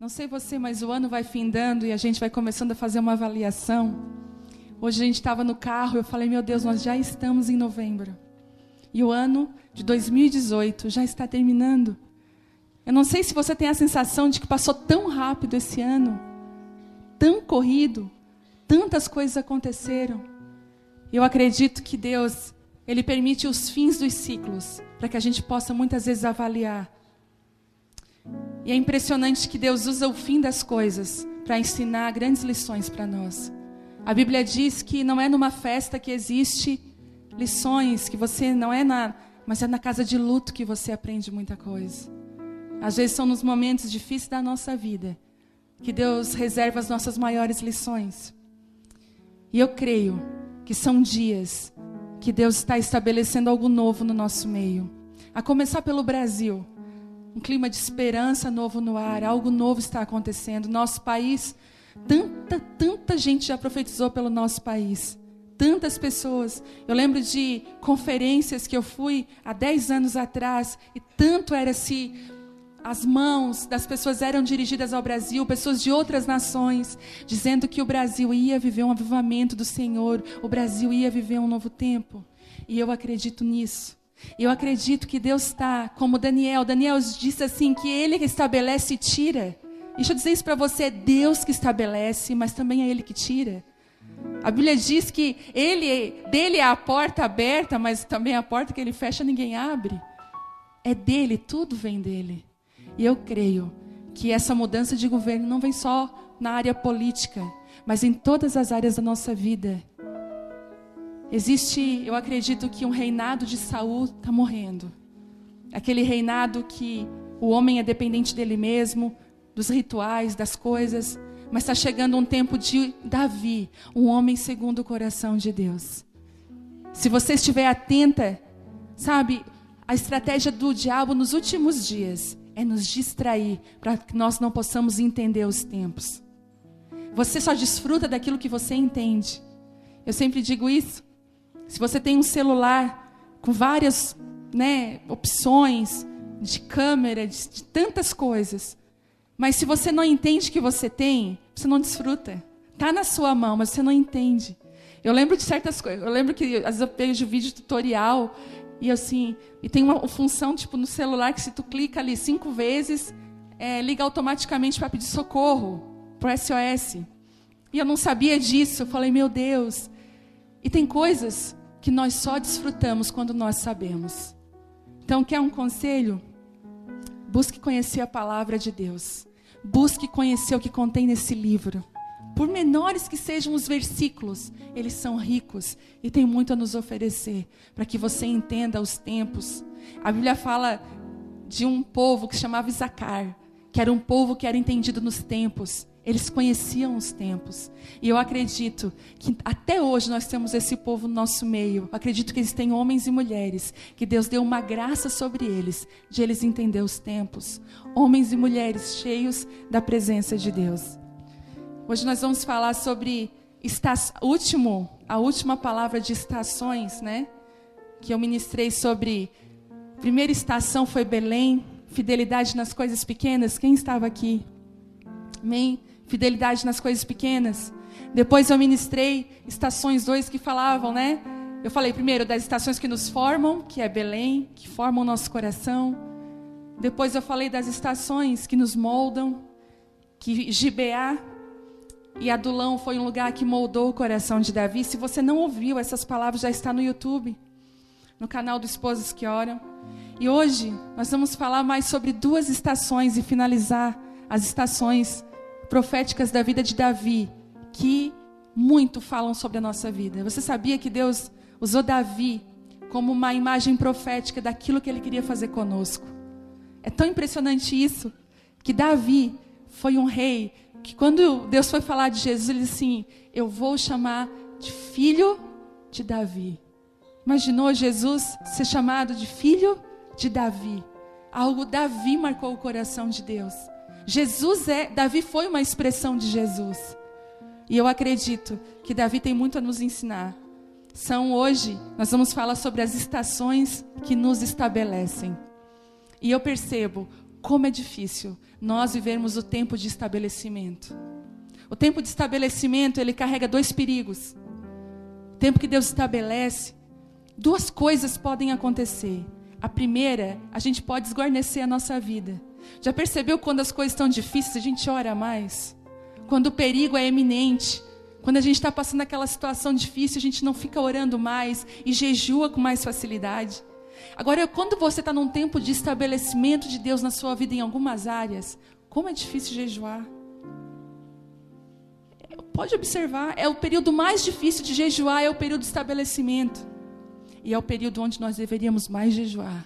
Não sei você, mas o ano vai findando e a gente vai começando a fazer uma avaliação. Hoje a gente estava no carro e eu falei, meu Deus, nós já estamos em novembro. E o ano de 2018 já está terminando. Eu não sei se você tem a sensação de que passou tão rápido esse ano, tão corrido, tantas coisas aconteceram. Eu acredito que Deus, Ele permite os fins dos ciclos, para que a gente possa muitas vezes avaliar. E é impressionante que Deus usa o fim das coisas para ensinar grandes lições para nós. A Bíblia diz que não é numa festa que existe lições, que você não é mas é na casa de luto que você aprende muita coisa. Às vezes são nos momentos difíceis da nossa vida que Deus reserva as nossas maiores lições. E eu creio que são dias que Deus está estabelecendo algo novo no nosso meio. A começar pelo Brasil. Um clima de esperança novo no ar, algo novo está acontecendo. Nosso país, tanta gente já profetizou pelo nosso país. Tantas pessoas. Eu lembro de conferências que eu fui há 10 anos atrás, e tanto era assim, as mãos das pessoas eram dirigidas ao Brasil, pessoas de outras nações, dizendo que o Brasil ia viver um avivamento do Senhor, o Brasil ia viver um novo tempo. E eu acredito nisso. Eu acredito que Deus está, como Daniel disse assim, que Ele que estabelece e tira. Deixa eu dizer isso para você, é Deus que estabelece, mas também é Ele que tira. A Bíblia diz que dele é a porta aberta, mas também a porta que Ele fecha ninguém abre. É dele, tudo vem dele. E eu creio que essa mudança de governo não vem só na área política, mas em todas as áreas da nossa vida. Existe, eu acredito que um reinado de Saul está morrendo. Aquele reinado que o homem é dependente dele mesmo, dos rituais, das coisas. Mas está chegando um tempo de Davi, um homem segundo o coração de Deus. Se você estiver atenta, sabe, a estratégia do diabo nos últimos dias é nos distrair, para que nós não possamos entender os tempos. Você só desfruta daquilo que você entende. Eu sempre digo isso. Se você tem um celular com várias, opções de câmera, de tantas coisas, mas se você não entende que você tem, você não desfruta. Está na sua mão, mas você não entende. Eu lembro de certas coisas. Eu lembro que às vezes eu vejo vídeo tutorial e tem uma função tipo no celular que se tu clica ali 5 vezes, liga automaticamente para pedir socorro, para o SOS. E eu não sabia disso. Eu falei, meu Deus. E tem coisas que nós só desfrutamos quando nós sabemos. Então, quer um conselho? Busque conhecer a palavra de Deus. Busque conhecer o que contém nesse livro. Por menores que sejam os versículos, eles são ricos e têm muito a nos oferecer, para que você entenda os tempos. A Bíblia fala de um povo que se chamava Isacar, que era um povo que era entendido nos tempos. Eles conheciam os tempos. E eu acredito que até hoje nós temos esse povo no nosso meio. Eu acredito que existem homens e mulheres que Deus deu uma graça sobre eles, de eles entender os tempos. Homens e mulheres cheios da presença de Deus. Hoje nós vamos falar sobre a última palavra de estações, que eu ministrei sobre. Primeira estação foi Belém, fidelidade nas coisas pequenas. Quem estava aqui? Amém? Fidelidade nas coisas pequenas. Depois eu ministrei estações 2 que falavam, Eu falei primeiro das estações que nos formam, que é Belém, que formam o nosso coração. Depois eu falei das estações que nos moldam, que Gibeá e Adulão foi um lugar que moldou o coração de Davi. Se você não ouviu, essas palavras já estão no YouTube, no canal do Esposas que Oram. E hoje nós vamos falar mais sobre 2 estações e finalizar as estações proféticas da vida de Davi, que muito falam sobre a nossa vida. Você sabia que Deus usou Davi como uma imagem profética daquilo que Ele queria fazer conosco? É tão impressionante isso, que Davi foi um rei, que quando Deus foi falar de Jesus, Ele disse assim, eu vou chamar de filho de Davi. Imaginou Jesus ser chamado de filho de Davi? Davi marcou o coração de Deus. Davi foi uma expressão de Jesus. E eu acredito que Davi tem muito a nos ensinar. Hoje, nós vamos falar sobre as estações que nos estabelecem. E eu percebo Como é difícil nós vivermos o tempo de estabelecimento. O tempo de estabelecimento, ele carrega 2 perigos. O tempo que Deus estabelece, 2 coisas podem acontecer. A primeira, a gente pode esguarnecer a nossa vida. Já percebeu quando as coisas estão difíceis, a gente ora mais? Quando o perigo é eminente, quando a gente está passando aquela situação difícil, a gente não fica orando mais e jejua com mais facilidade. Agora, quando você está num tempo de estabelecimento de Deus na sua vida em algumas áreas, como é difícil jejuar. Pode observar, é o período mais difícil de jejuar, é o período de estabelecimento. E é o período onde nós deveríamos mais jejuar.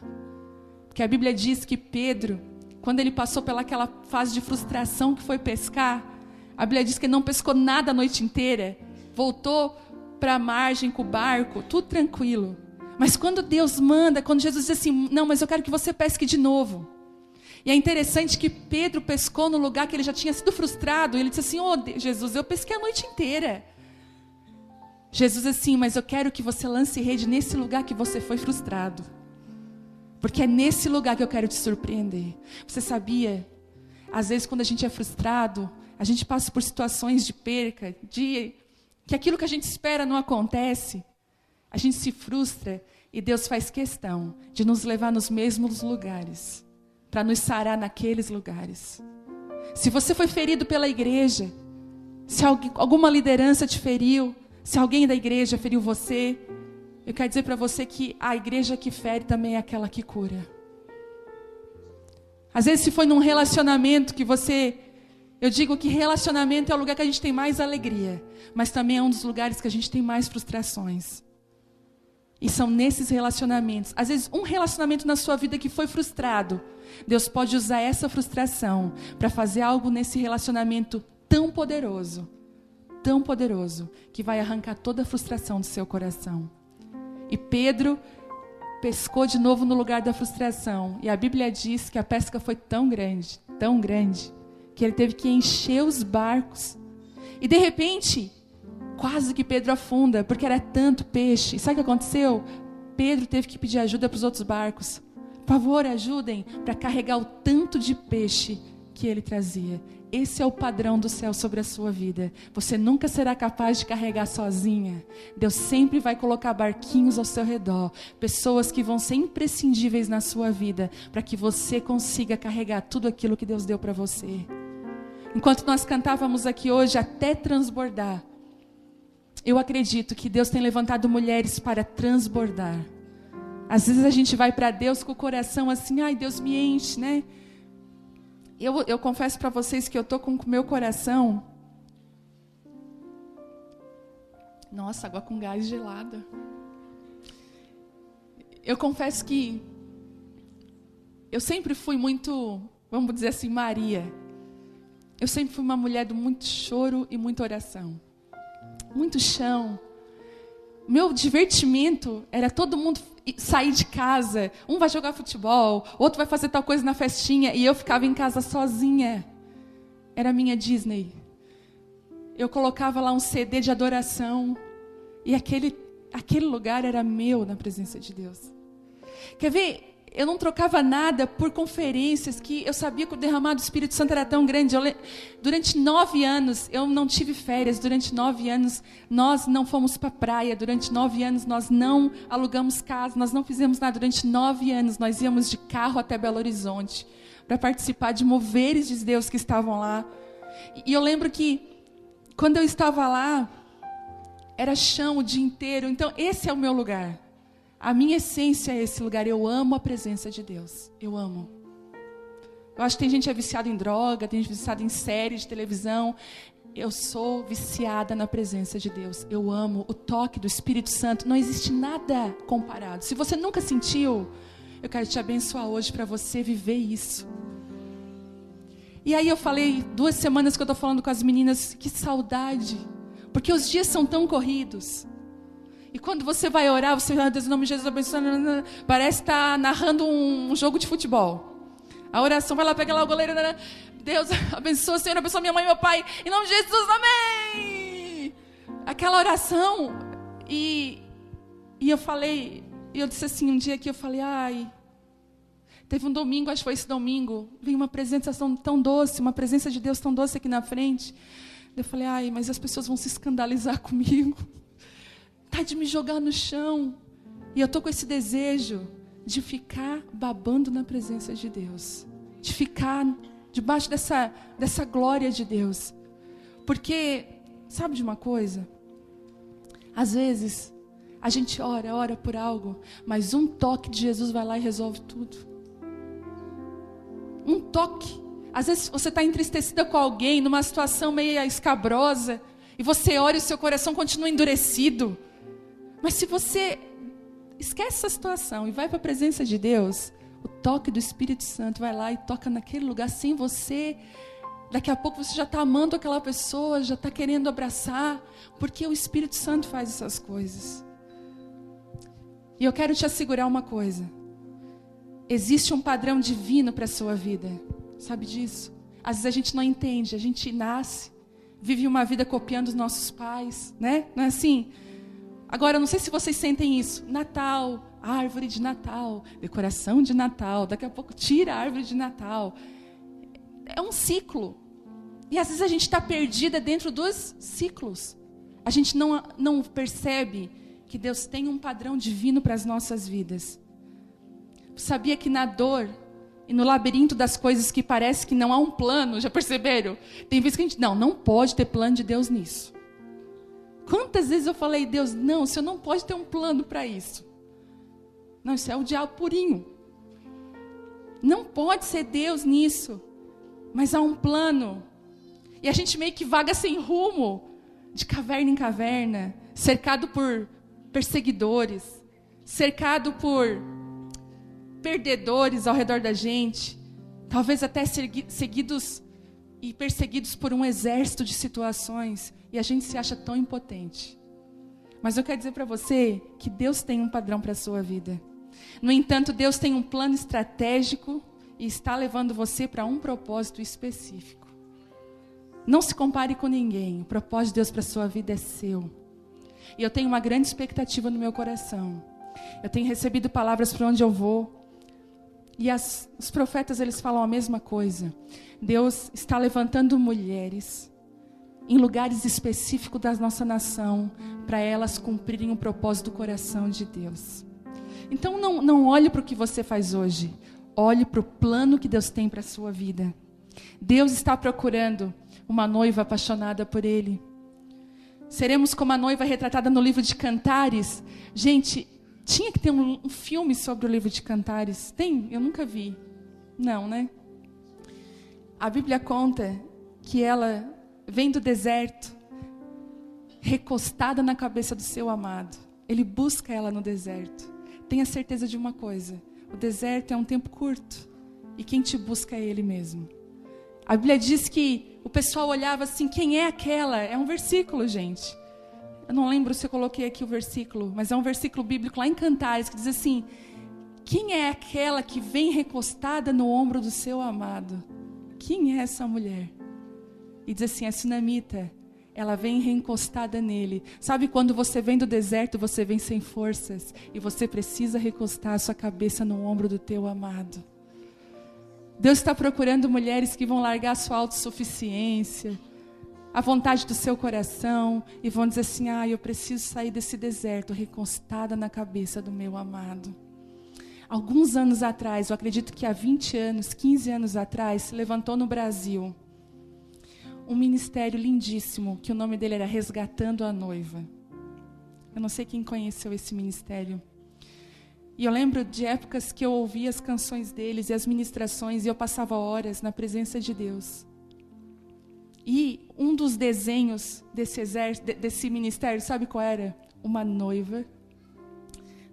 Porque a Bíblia diz que Pedro, quando ele passou pelaquela fase de frustração que foi pescar, a Bíblia diz que ele não pescou nada a noite inteira, voltou para a margem com o barco, tudo tranquilo. Mas quando Deus manda, quando Jesus diz assim, não, mas eu quero que você pesque de novo. E é interessante que Pedro pescou no lugar que ele já tinha sido frustrado. Ele disse assim, Jesus, eu pesquei a noite inteira. Jesus assim, mas eu quero que você lance rede nesse lugar que você foi frustrado. Porque é nesse lugar que eu quero te surpreender. Você sabia? Às vezes quando a gente é frustrado, a gente passa por situações de perca, de que aquilo que a gente espera não acontece. A gente se frustra e Deus faz questão de nos levar nos mesmos lugares, para nos sarar naqueles lugares. Se você foi ferido pela igreja, se alguma liderança te feriu, se alguém da igreja feriu você, eu quero dizer para você que a igreja que fere também é aquela que cura. Às vezes se foi num relacionamento que eu digo que relacionamento é o lugar que a gente tem mais alegria, mas também é um dos lugares que a gente tem mais frustrações. E são nesses relacionamentos, às vezes um relacionamento na sua vida que foi frustrado, Deus pode usar essa frustração para fazer algo nesse relacionamento tão poderoso, que vai arrancar toda a frustração do seu coração. E Pedro pescou de novo no lugar da frustração, e a Bíblia diz que a pesca foi tão grande, que ele teve que encher os barcos, e de repente quase que Pedro afunda, porque era tanto peixe. E sabe o que aconteceu? Pedro teve que pedir ajuda para os outros barcos. Por favor, ajudem para carregar o tanto de peixe que ele trazia. Esse é o padrão do céu sobre a sua vida. Você nunca será capaz de carregar sozinha. Deus sempre vai colocar barquinhos ao seu redor. Pessoas que vão ser imprescindíveis na sua vida, para que você consiga carregar tudo aquilo que Deus deu para você. Enquanto nós cantávamos aqui hoje, até transbordar, eu acredito que Deus tem levantado mulheres para transbordar. Às vezes a gente vai para Deus com o coração assim, ai, Deus me enche, né? Eu confesso para vocês que eu estou com o meu coração... Nossa, água com gás gelada. Eu confesso que eu sempre fui muito, vamos dizer assim, Maria. Eu sempre fui uma mulher de muito choro e muita oração. Muito chão. Meu divertimento era todo mundo sair de casa. Um vai jogar futebol, outro vai fazer tal coisa na festinha, e eu ficava em casa sozinha. Era a minha Disney. Eu colocava lá um CD de adoração, e aquele lugar era meu na presença de Deus. Quer ver? Eu não trocava nada por conferências que eu sabia que o derramado do Espírito Santo era tão grande. Durante 9 anos, eu não tive férias. Durante 9 anos, nós não fomos para a praia. Durante 9 anos, nós não alugamos casa. Nós não fizemos nada. Durante 9 anos, nós íamos de carro até Belo Horizonte para participar de moveres de Deus que estavam lá. E eu lembro que, quando eu estava lá, era chão o dia inteiro. Então, esse é o meu lugar. A minha essência é esse lugar. Eu amo a presença de Deus. Eu amo. Eu acho que tem gente que é viciada em droga, tem gente viciada em série de televisão. Eu sou viciada na presença de Deus. Eu amo o toque do Espírito Santo. Não existe nada comparado. Se você nunca sentiu, eu quero te abençoar hoje para você viver isso. E aí eu falei, 2 semanas que eu estou falando com as meninas, que saudade. Porque os dias são tão corridos. E quando você vai orar, você vai, Deus, em nome de Jesus, abençoe, parece estar narrando um jogo de futebol. A oração vai lá, pega lá o goleiro, Deus, abençoa, Senhor, abençoa minha mãe e meu pai, em nome de Jesus, amém! Aquela oração, e eu falei, eu disse assim um dia que eu falei, ai, Teve um domingo, acho que foi esse domingo, veio uma presença tão doce, uma presença de Deus tão doce aqui na frente. Eu falei, ai, mas as pessoas vão se escandalizar comigo. Tá de me jogar no chão. E eu tô com esse desejo de ficar babando na presença de Deus. De ficar debaixo dessa glória de Deus. Porque, sabe de uma coisa? Às vezes, a gente ora por algo, mas um toque de Jesus vai lá e resolve tudo. Um toque. Às vezes você está entristecida com alguém, numa situação meio escabrosa, e você ora e o seu coração continua endurecido. Mas se você esquece essa situação e vai para a presença de Deus, o toque do Espírito Santo vai lá e toca naquele lugar sem você. Daqui a pouco você já está amando aquela pessoa, já está querendo abraçar, porque o Espírito Santo faz essas coisas. E eu quero te assegurar uma coisa. Existe um padrão divino para a sua vida. Sabe disso? Às vezes a gente não entende, a gente nasce, vive uma vida copiando os nossos pais, né? Não é assim? Agora, eu não sei se vocês sentem isso. Natal, árvore de Natal, decoração de Natal, daqui a pouco tira a árvore de Natal. É um ciclo. E às vezes a gente está perdida dentro dos ciclos. A gente não percebe que Deus tem um padrão divino para as nossas vidas. Sabia que na dor e no labirinto das coisas que parece que não há um plano, já perceberam? Tem vezes que a gente, não pode ter plano de Deus nisso. Quantas vezes eu falei, Deus, não, o Senhor não pode ter um plano para isso. Não, isso é o diabo purinho. Não pode ser Deus nisso. Mas há um plano. E a gente meio que vaga sem rumo, de caverna em caverna, cercado por perseguidores, cercado por perdedores ao redor da gente, talvez até seguidos e perseguidos por um exército de situações, e a gente se acha tão impotente. Mas eu quero dizer para você que Deus tem um padrão para a sua vida. No entanto, Deus tem um plano estratégico e está levando você para um propósito específico. Não se compare com ninguém. O propósito de Deus para a sua vida é seu. E eu tenho uma grande expectativa no meu coração. Eu tenho recebido palavras para onde eu vou. E os profetas, eles falam a mesma coisa. Deus está levantando mulheres em lugares específicos da nossa nação para elas cumprirem o propósito do coração de Deus. Então não olhe para o que você faz hoje. Olhe para o plano que Deus tem para a sua vida. Deus está procurando uma noiva apaixonada por Ele. Seremos como a noiva retratada no livro de Cantares. Gente, tinha que ter um filme sobre o livro de Cantares. Tem? Eu nunca vi. Não, né? A Bíblia conta que ela vem do deserto, recostada na cabeça do seu amado. Ele busca ela no deserto. Tenha certeza de uma coisa. O deserto é um tempo curto. E quem te busca é Ele mesmo. A Bíblia diz que o pessoal olhava assim, quem é aquela? É um versículo, gente. Eu não lembro se eu coloquei aqui o versículo, mas é um versículo bíblico lá em Cantares, que diz assim, quem é aquela que vem recostada no ombro do seu amado? Quem é essa mulher? E diz assim, a sunamita, ela vem reencostada nele. Sabe quando você vem do deserto, você vem sem forças, e você precisa recostar a sua cabeça no ombro do teu amado. Deus está procurando mulheres que vão largar a sua autossuficiência, a vontade do seu coração, e vão dizer assim, eu preciso sair desse deserto, recostada na cabeça do meu amado. Alguns anos atrás, eu acredito que há 20 anos, 15 anos atrás, se levantou no Brasil um ministério lindíssimo, que o nome dele era Resgatando a Noiva. Eu não sei quem conheceu esse ministério. E eu lembro de épocas que eu ouvia as canções deles e as ministrações, e eu passava horas na presença de Deus. E um dos desenhos desse ministério, sabe qual era? Uma noiva,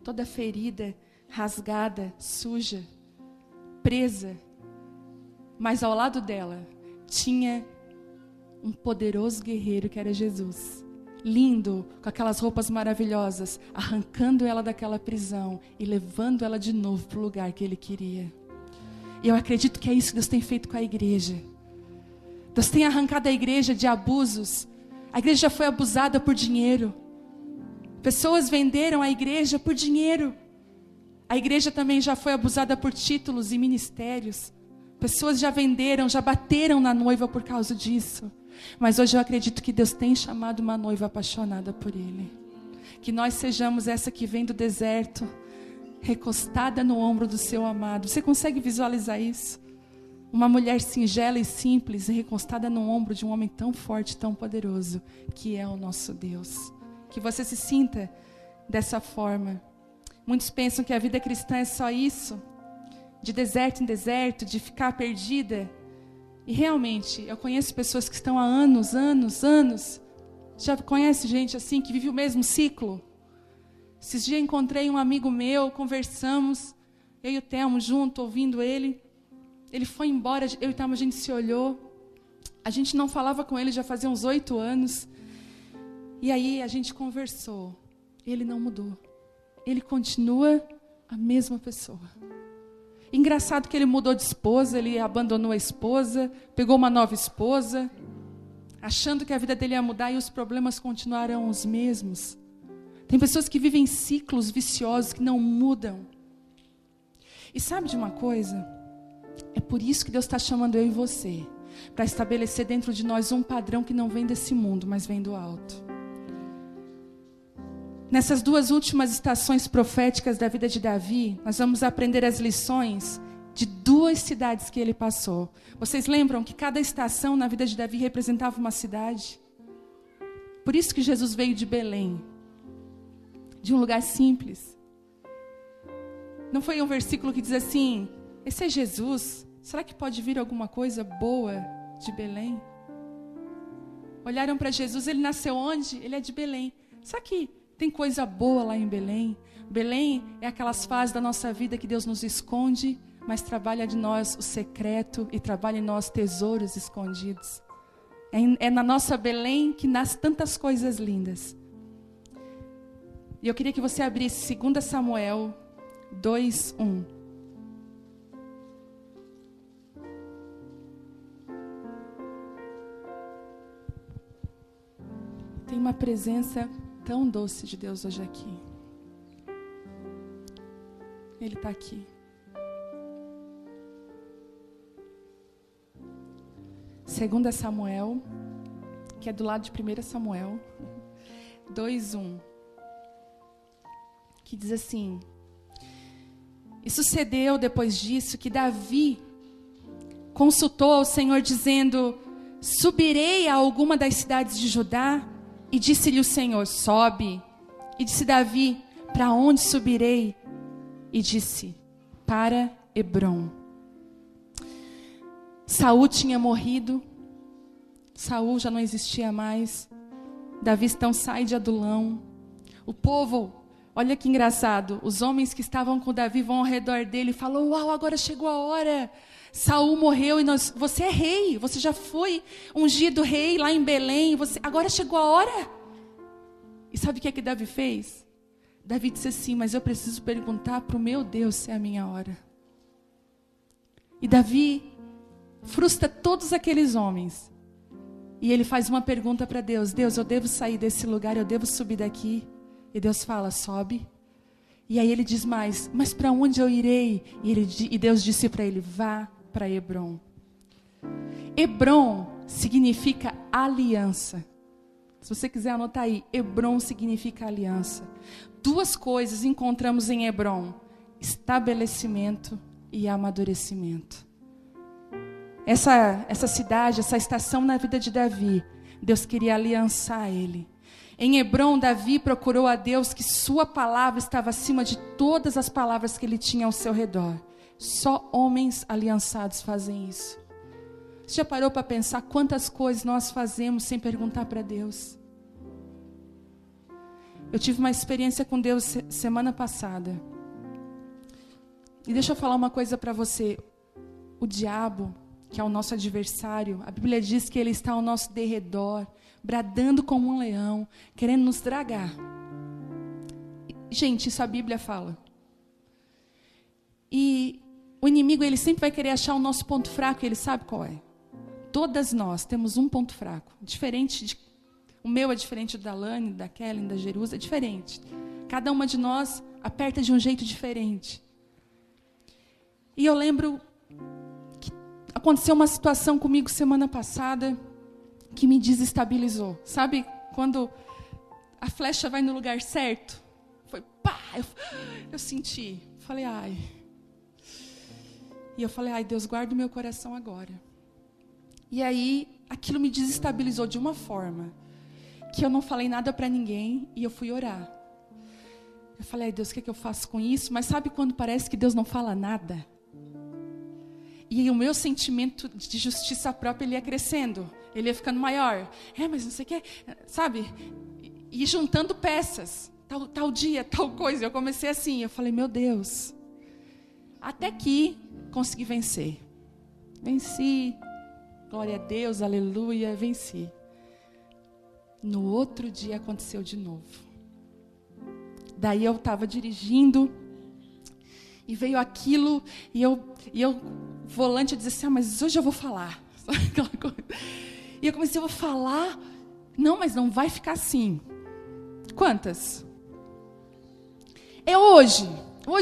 toda ferida, rasgada, suja, presa. Mas ao lado dela tinha um poderoso guerreiro que era Jesus. Lindo, com aquelas roupas maravilhosas, arrancando ela daquela prisão e levando ela de novo para o lugar que Ele queria. E eu acredito que é isso que Deus tem feito com a igreja. Deus tem arrancado a igreja de abusos. A igreja já foi abusada por dinheiro. Pessoas venderam a igreja por dinheiro. A igreja também já foi abusada por títulos e ministérios. Pessoas já venderam, já bateram na noiva por causa disso. Mas hoje eu acredito que Deus tem chamado uma noiva apaixonada por Ele. Que nós sejamos essa que vem do deserto, recostada no ombro do seu amado. Você consegue visualizar isso? Uma mulher singela e simples, recostada no ombro de um homem tão forte, tão poderoso, que é o nosso Deus. Que você se sinta dessa forma. Muitos pensam que a vida cristã é só isso, de deserto em deserto, de ficar perdida. E realmente, eu conheço pessoas que estão há anos. Já conhece gente assim, que vive o mesmo ciclo? Esses dias encontrei um amigo meu, conversamos, eu e o Telmo junto, ouvindo ele. Ele foi embora, eu e o Telmo, a gente se olhou. A gente não falava com ele já fazia uns 8 anos. E aí a gente conversou. Ele não mudou. Ele continua a mesma pessoa. Engraçado que ele mudou de esposa, ele abandonou a esposa, pegou uma nova esposa, achando que a vida dele ia mudar e os problemas continuaram os mesmos. Tem pessoas que vivem ciclos viciosos que não mudam. E sabe de uma coisa? É por isso que Deus está chamando eu e você, para estabelecer dentro de nós um padrão que não vem desse mundo, mas vem do alto. Nessas 2 últimas estações proféticas da vida de Davi, nós vamos aprender as lições de 2 cidades que ele passou. Vocês lembram que cada estação na vida de Davi representava uma cidade? Por isso que Jesus veio de Belém, de um lugar simples. Não foi um versículo que diz assim: esse é Jesus, será que pode vir alguma coisa boa de Belém? Olharam para Jesus, ele nasceu onde? Ele é de Belém. Será que tem coisa boa lá em Belém? Belém é aquelas fases da nossa vida que Deus nos esconde, mas trabalha de nós o secreto e trabalha em nós tesouros escondidos. É na nossa Belém que nascem tantas coisas lindas. E eu queria que você abrisse 2 Samuel 2:1. Tem uma presença tão doce de Deus hoje aqui. Ele está aqui. 2 Samuel, que é do lado de 1 Samuel, 2:1, que diz assim: e sucedeu depois disso que Davi consultou ao Senhor dizendo: subirei a alguma das cidades de Judá? E disse-lhe o Senhor: sobe. E disse Davi: para onde subirei? E disse: para Hebrom. Saul tinha morrido. Saul já não existia mais. Davi então sai de Adulão. O povo, olha que engraçado, os homens que estavam com Davi vão ao redor dele e falam: uau, agora chegou a hora. Saul morreu e você é rei, você já foi ungido rei lá em Belém, agora chegou a hora. E sabe o que é que Davi fez? Davi disse assim: mas eu preciso perguntar para o meu Deus se é a minha hora. E Davi frustra todos aqueles homens. E ele faz uma pergunta para Deus: Deus, eu devo sair desse lugar, eu devo subir daqui? E Deus fala: sobe. E aí ele diz mais: mas para onde eu irei? E Deus disse para ele: vá para Hebrom. Hebrom significa aliança. Se você quiser anotar aí, Hebrom significa aliança. 2 coisas encontramos em Hebrom: estabelecimento e amadurecimento. Essa cidade, essa estação na vida de Davi, Deus queria aliançar ele. Em Hebrom, Davi procurou a Deus que sua palavra estava acima de todas as palavras que ele tinha ao seu redor. Só homens aliançados fazem isso. Você já parou para pensar quantas coisas nós fazemos sem perguntar para Deus? Eu tive uma experiência com Deus semana passada. E deixa eu falar uma coisa para você. O diabo, que é o nosso adversário, a Bíblia diz que ele está ao nosso derredor, bradando como um leão, querendo nos tragar. Gente, isso a Bíblia fala. E o inimigo, ele sempre vai querer achar o nosso ponto fraco, e ele sabe qual é. Todas nós temos um ponto fraco, o meu é diferente da Lani, da Kellen, da Jerusa, é diferente. Cada uma de nós aperta de um jeito diferente. E eu lembro que aconteceu uma situação comigo semana passada que me desestabilizou. Sabe quando a flecha vai no lugar certo? Foi pá! Eu senti. Falei, ai. E eu falei, ai, Deus, guarda o meu coração agora. E aí, aquilo me desestabilizou de uma forma que eu não falei nada para ninguém e eu fui orar. Eu falei, ai, Deus, o que eu faço com isso? Mas sabe quando parece que Deus não fala nada? E o meu sentimento de justiça própria, ele ia crescendo. Ele ia ficando maior. Mas não sei o que, sabe? E juntando peças. Tal dia, tal coisa. Eu comecei assim, eu falei, meu Deus. Até que consegui vencer. Venci. Glória a Deus, aleluia, venci. No outro dia aconteceu de novo. Daí eu estava dirigindo e veio aquilo e eu volante, eu dizia assim, mas hoje eu vou falar. Aquela coisa. E eu comecei a falar, não, mas não vai ficar assim. Quantas? É hoje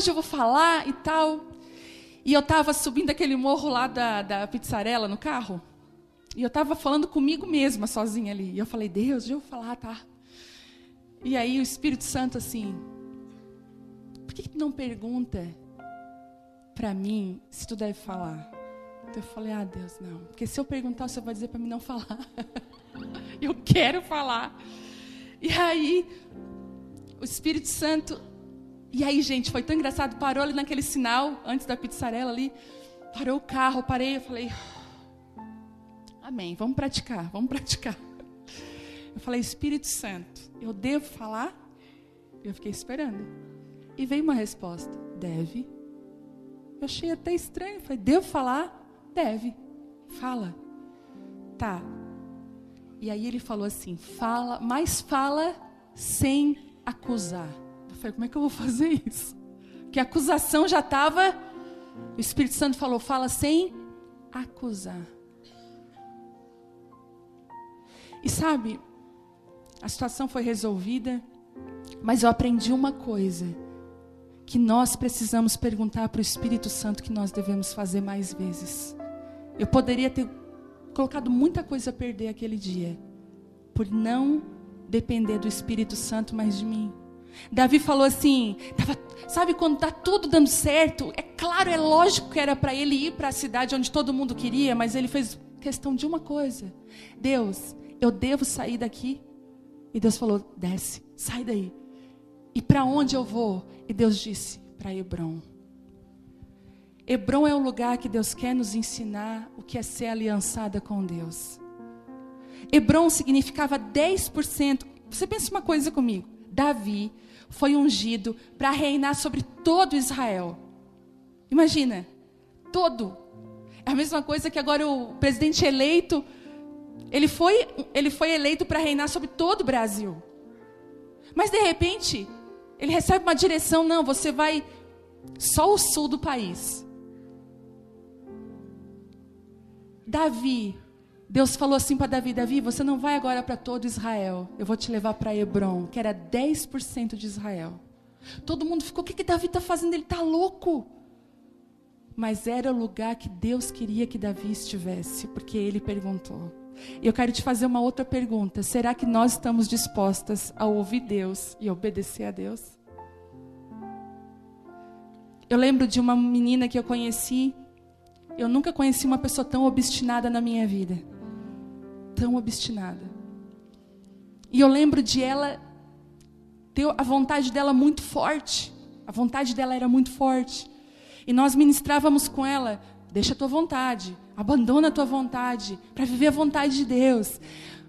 eu vou falar e tal. E eu estava subindo aquele morro lá da pizzarela no carro. E eu estava falando comigo mesma, sozinha ali. E eu falei, Deus, deixa eu falar, tá? E aí o Espírito Santo assim, por que tu não pergunta para mim se tu deve falar? Então eu falei, Deus, não. Porque se eu perguntar, você vai dizer para mim não falar. Eu quero falar. E aí, o Espírito Santo... E aí, gente, foi tão engraçado. Parou ali naquele sinal, antes da pizzarela ali. Parou o carro, parei. Eu falei, amém, vamos praticar. Eu falei, Espírito Santo, eu devo falar? Eu fiquei esperando. E veio uma resposta, deve. Eu achei até estranho. Falei, devo falar? Deve. Fala. Tá. E aí ele falou assim, fala, mas fala sem acusar. Eu falei, como é que eu vou fazer isso? Porque a acusação já estava... O Espírito Santo falou, fala sem acusar. E sabe, a situação foi resolvida, mas eu aprendi uma coisa, que nós precisamos perguntar para o Espírito Santo que nós devemos fazer mais vezes. Eu poderia ter colocado muita coisa a perder aquele dia, por não depender do Espírito Santo mais de mim. Davi falou assim, sabe quando está tudo dando certo? É claro, é lógico que era para ele ir para a cidade onde todo mundo queria, mas ele fez questão de uma coisa. Deus, eu devo sair daqui? E Deus falou, desce, sai daí. E para onde eu vou? E Deus disse, para Hebrom. Hebrom é o lugar que Deus quer nos ensinar o que é ser aliançada com Deus. Hebrom significava 10%. Você pensa uma coisa comigo. Davi foi ungido para reinar sobre todo Israel. Imagina, todo. É a mesma coisa que agora o presidente eleito, ele foi eleito para reinar sobre todo o Brasil. Mas de repente, ele recebe uma direção, não, você vai só o sul do país. Davi, Deus falou assim para Davi, Davi, você não vai agora para todo Israel, eu vou te levar para Hebrom, que era 10% de Israel. Todo mundo ficou, o que Davi está fazendo? Ele está louco. Mas era o lugar que Deus queria que Davi estivesse, porque ele perguntou. E eu quero te fazer uma outra pergunta, será que nós estamos dispostas a ouvir Deus e obedecer a Deus? Eu lembro de uma menina que eu conheci, eu nunca conheci uma pessoa tão obstinada na minha vida. Tão obstinada. E eu lembro de ela ter a vontade dela muito forte. A vontade dela era muito forte. E nós ministrávamos com ela, deixa a tua vontade, abandona a tua vontade, para viver a vontade de Deus.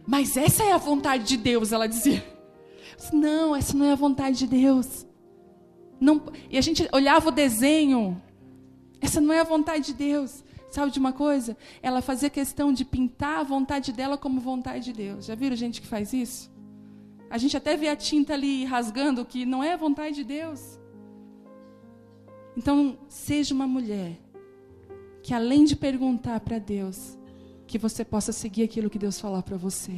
Mas essa é a vontade de Deus, ela dizia. Não, essa não é a vontade de Deus. Não, e a gente olhava o desenho, essa não é a vontade de Deus. Sabe de uma coisa? Ela fazia questão de pintar a vontade dela como vontade de Deus. Já viram gente que faz isso? A gente até vê a tinta ali rasgando, que não é a vontade de Deus. Então, seja uma mulher que além de perguntar para Deus, que você possa seguir aquilo que Deus falar para você.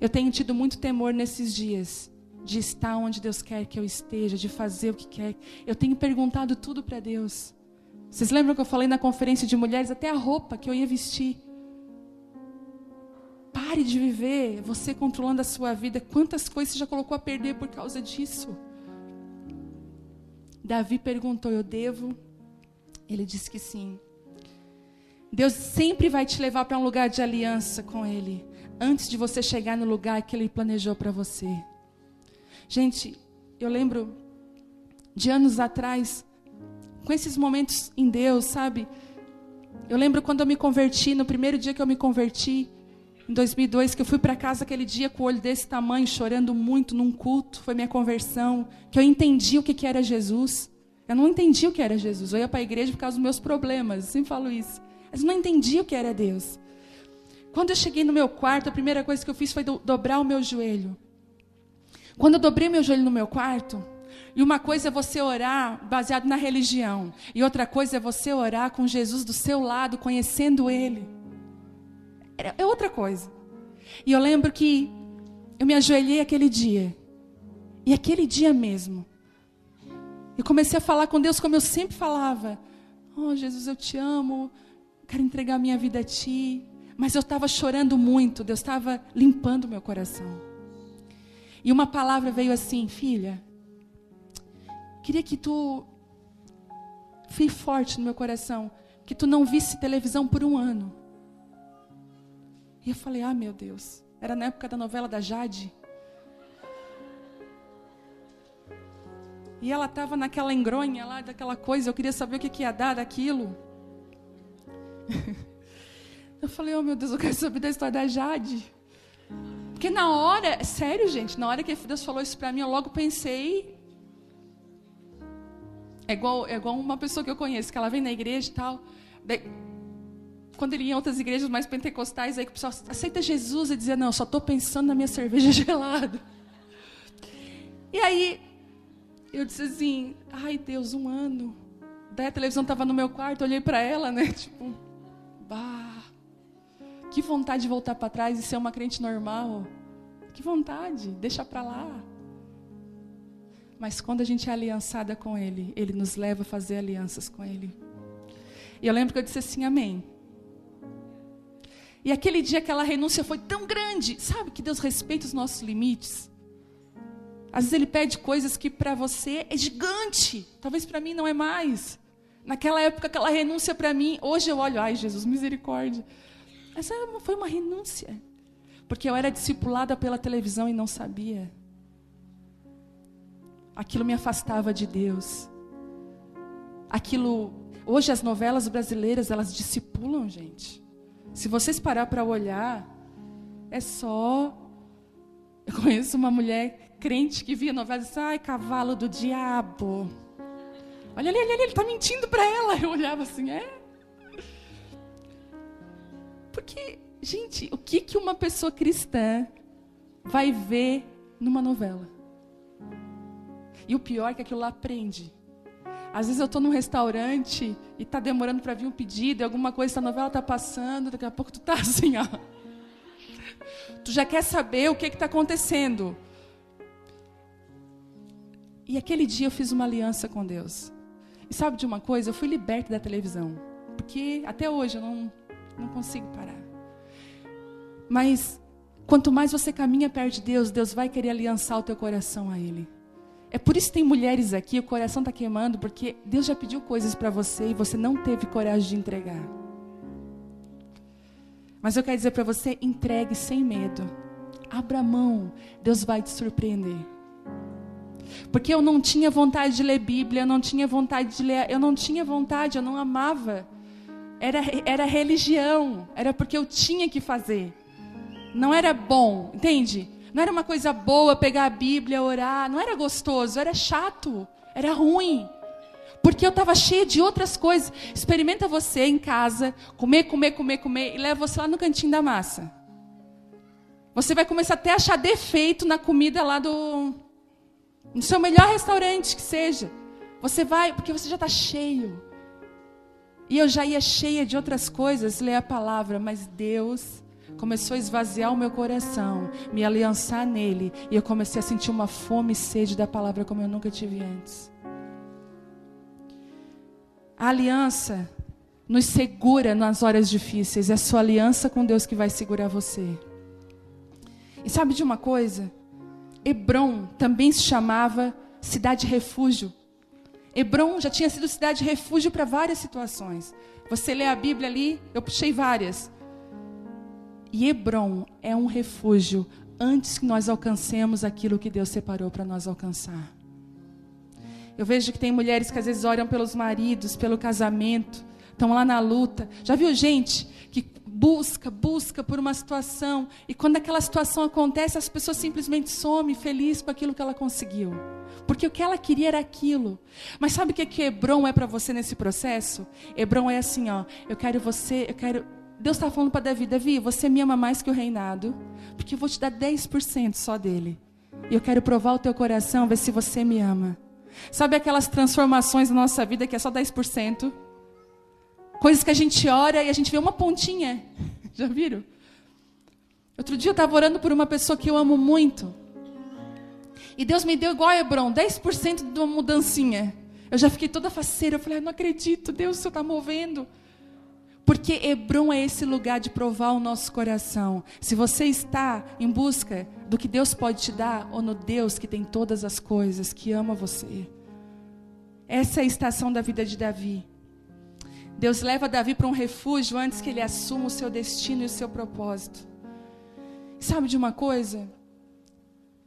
Eu tenho tido muito temor nesses dias, de estar onde Deus quer que eu esteja, de fazer o que quer. Eu tenho perguntado tudo para Deus. Vocês lembram que eu falei na conferência de mulheres, até a roupa que eu ia vestir? Pare de viver você controlando a sua vida. Quantas coisas você já colocou a perder por causa disso? Davi perguntou, eu devo? Ele disse que sim. Deus sempre vai te levar para um lugar de aliança com Ele, antes de você chegar no lugar que Ele planejou para você. Gente, eu lembro de anos atrás, com esses momentos em Deus, sabe? Eu lembro quando eu me converti, no primeiro dia que eu me converti, em 2002, que eu fui para casa aquele dia com o olho desse tamanho, chorando muito num culto, foi minha conversão, que eu entendi o que era Jesus. Eu não entendi o que era Jesus, eu ia para a igreja por causa dos meus problemas, eu sempre falo isso. Mas eu não entendi o que era Deus. Quando eu cheguei no meu quarto, a primeira coisa que eu fiz foi dobrar o meu joelho. Quando eu dobrei meu joelho no meu quarto, e uma coisa é você orar baseado na religião, e outra coisa é você orar com Jesus do seu lado, conhecendo Ele. É outra coisa. E eu lembro que eu me ajoelhei aquele dia, e aquele dia mesmo, eu comecei a falar com Deus como eu sempre falava. Oh, Jesus, eu te amo, quero entregar minha vida a Ti. Mas eu estava chorando muito, Deus estava limpando meu coração. E uma palavra veio assim, filha, queria que tu, fui forte no meu coração, que tu não visse televisão por 1 ano. E eu falei, meu Deus, era na época da novela da Jade. E ela estava naquela engronha lá, daquela coisa, eu queria saber o que ia dar daquilo. Eu falei, oh meu Deus, eu quero saber da história da Jade. Porque na hora, sério gente, na hora que Deus falou isso pra mim, eu logo pensei... É igual uma pessoa que eu conheço, que ela vem na igreja e tal. Daí, quando ele ia em outras igrejas mais pentecostais, aí que o pessoal aceita Jesus e dizia, não, eu só estou pensando na minha cerveja gelada. E aí, eu disse assim, ai Deus, 1 ano. Daí a televisão estava no meu quarto, eu olhei para ela, né, tipo, que vontade de voltar para trás e ser uma crente normal. Que vontade, deixa para lá. Mas quando a gente é aliançada com Ele, Ele nos leva a fazer alianças com Ele. E eu lembro que eu disse assim, amém. E aquele dia aquela renúncia foi tão grande. Sabe que Deus respeita os nossos limites? Às vezes Ele pede coisas que para você é gigante. Talvez para mim não é mais. Naquela época aquela renúncia para mim, hoje eu olho, ai Jesus, misericórdia. Essa foi uma renúncia. Porque eu era discipulada pela televisão e não sabia. Aquilo me afastava de Deus. Hoje as novelas brasileiras, elas discipulam, gente. Se vocês parar para olhar, é só... Eu conheço uma mulher crente que via novela e disse, ai, cavalo do diabo. Olha ali, ele está mentindo para ela. Eu olhava assim, Porque, gente, o que uma pessoa cristã vai ver numa novela? E o pior é que aquilo lá prende. Às vezes eu estou num restaurante e está demorando para vir um pedido, e alguma coisa, essa novela está passando, daqui a pouco tu está assim, ó. Tu já quer saber o que está acontecendo. E aquele dia eu fiz uma aliança com Deus. E sabe de uma coisa? Eu fui liberta da televisão. Porque até hoje eu não consigo parar. Mas quanto mais você caminha perto de Deus, Deus vai querer aliançar o teu coração a Ele. É por isso que tem mulheres aqui, o coração está queimando, porque Deus já pediu coisas para você e você não teve coragem de entregar. Mas eu quero dizer para você, entregue sem medo. Abra mão, Deus vai te surpreender. Porque eu não tinha vontade de ler Bíblia, eu não tinha vontade de ler, eu não amava. Era religião, era porque eu tinha que fazer. Não era bom, entende? Não era uma coisa boa pegar a Bíblia, orar. Não era gostoso, era chato, era ruim. Porque eu estava cheia de outras coisas. Experimenta você em casa, comer, e leva você lá no cantinho da massa. Você vai começar até a achar defeito na comida lá no seu melhor restaurante que seja. Você vai, porque você já está cheio. E eu já ia cheia de outras coisas, ler a palavra, mas Deus começou a esvaziar o meu coração, me aliançar nele, e eu comecei a sentir uma fome e sede da palavra como eu nunca tive antes. A aliança nos segura nas horas difíceis. É a sua aliança com Deus que vai segurar você. E sabe de uma coisa? Hebrom também se chamava cidade refúgio. Hebrom já tinha sido cidade refúgio para várias situações. Você lê a Bíblia ali, eu puxei várias. E Hebrom é um refúgio antes que nós alcancemos aquilo que Deus separou para nós alcançar. Eu vejo que tem mulheres que às vezes oram pelos maridos, pelo casamento, estão lá na luta. Já viu gente que busca por uma situação, e quando aquela situação acontece, as pessoas simplesmente somem feliz com aquilo que ela conseguiu. Porque o que ela queria era aquilo. Mas sabe o que Hebrom é para você nesse processo? Hebrom é assim, ó, Deus está falando para Davi, você me ama mais que o reinado, porque eu vou te dar 10% só dele. E eu quero provar o teu coração, ver se você me ama. Sabe aquelas transformações na nossa vida que é só 10%? Coisas que a gente ora e a gente vê uma pontinha. Já viram? Outro dia eu estava orando por uma pessoa que eu amo muito. E Deus me deu igual a Hebrom, 10% de uma mudancinha. Eu já fiquei toda faceira. Eu falei, não acredito, Deus, o Senhor está movendo. Porque Hebrom é esse lugar de provar o nosso coração. Se você está em busca do que Deus pode te dar, ou no Deus que tem todas as coisas, que ama você. Essa é a estação da vida de Davi. Deus leva Davi para um refúgio antes que ele assuma o seu destino e o seu propósito. Sabe de uma coisa?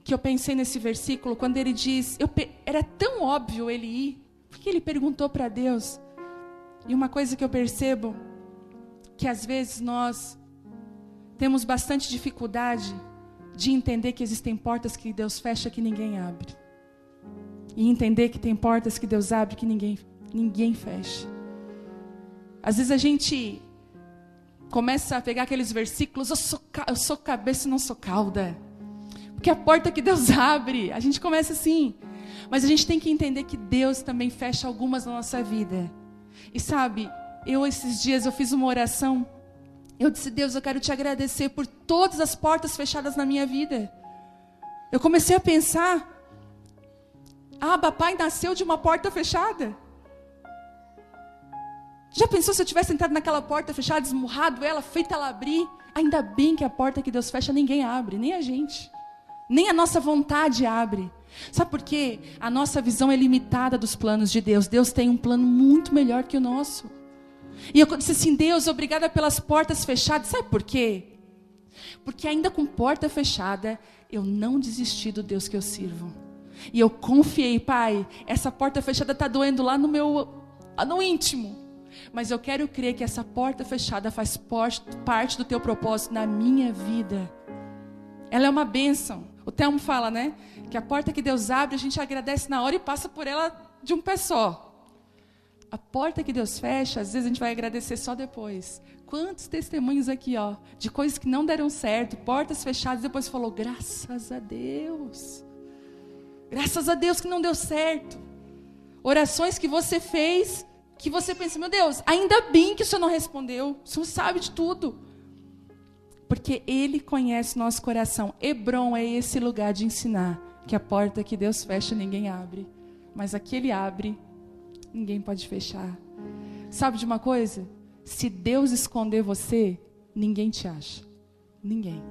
Que eu pensei nesse versículo, quando ele diz, era tão óbvio ele ir, porque ele perguntou para Deus. E uma coisa que eu percebo, que às vezes nós temos bastante dificuldade de entender que existem portas que Deus fecha que ninguém abre. E entender que tem portas que Deus abre que ninguém fecha. Às vezes a gente começa a pegar aqueles versículos, eu sou cabeça e não sou cauda. Porque a porta que Deus abre, a gente começa assim. Mas a gente tem que entender que Deus também fecha algumas na nossa vida. E sabe, esses dias eu fiz uma oração. Eu disse, Deus, eu quero te agradecer por todas as portas fechadas na minha vida. Eu comecei a pensar, papai nasceu de uma porta fechada. Já pensou se eu tivesse entrado naquela porta fechada, esmurrado ela, feito ela abrir? Ainda bem que a porta que Deus fecha ninguém abre, nem a gente. Nem a nossa vontade abre. Sabe por quê? A nossa visão é limitada dos planos de Deus. Deus tem um plano muito melhor que o nosso. E eu disse assim, Deus, obrigada pelas portas fechadas. Sabe por quê? Porque ainda com porta fechada, eu não desisti do Deus que eu sirvo. E eu confiei, Pai, essa porta fechada está doendo lá no íntimo. Mas eu quero crer que essa porta fechada faz parte do teu propósito na minha vida. Ela é uma bênção. O Telmo fala, né? Que a porta que Deus abre, a gente agradece na hora e passa por ela de um pé só. A porta que Deus fecha, às vezes a gente vai agradecer só depois. Quantos testemunhos aqui, ó, de coisas que não deram certo, portas fechadas, depois falou, graças a Deus. Graças a Deus que não deu certo. Orações que você fez, que você pensa, meu Deus, ainda bem que o Senhor não respondeu. O Senhor sabe de tudo. Porque Ele conhece nosso coração. Hebrom é esse lugar de ensinar que a porta que Deus fecha, ninguém abre. Mas a que Ele abre, ninguém pode fechar. Sabe de uma coisa? Se Deus esconder você, ninguém te acha. Ninguém.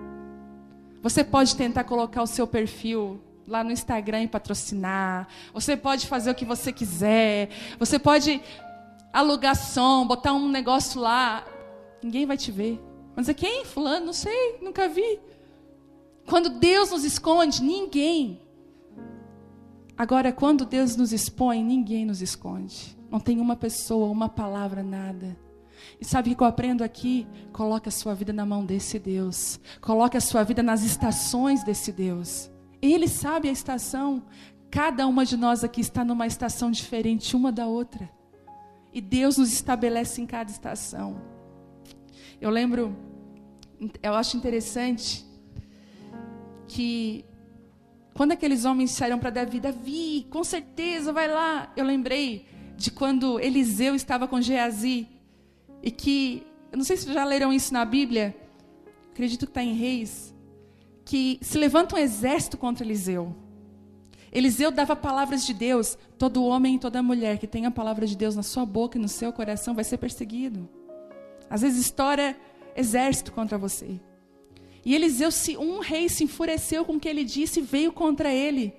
Você pode tentar colocar o seu perfil lá no Instagram e patrocinar. Você pode fazer o que você quiser. Você pode alugar som, botar um negócio lá. Ninguém vai te ver. Mas é quem? Fulano? Não sei, nunca vi. Quando Deus nos esconde, ninguém. Agora, quando Deus nos expõe, ninguém nos esconde. Não tem uma pessoa, uma palavra, nada. E sabe o que eu aprendo aqui? Coloque a sua vida na mão desse Deus. Coloque a sua vida nas estações desse Deus. Ele sabe a estação. Cada uma de nós aqui está numa estação diferente uma da outra. E Deus nos estabelece em cada estação. Eu acho interessante que quando aqueles homens disseram para Davi, Davi, com certeza, vai lá. Eu lembrei de quando Eliseu estava com Geazi. E que, eu não sei se já leram isso na Bíblia, acredito que está em Reis, que se levanta um exército contra Eliseu. Eliseu dava palavras de Deus. Todo homem e toda mulher que tem a palavra de Deus na sua boca e no seu coração vai ser perseguido. Às vezes estoura exército contra você. E Eliseu, um rei se enfureceu com o que ele disse e veio contra ele.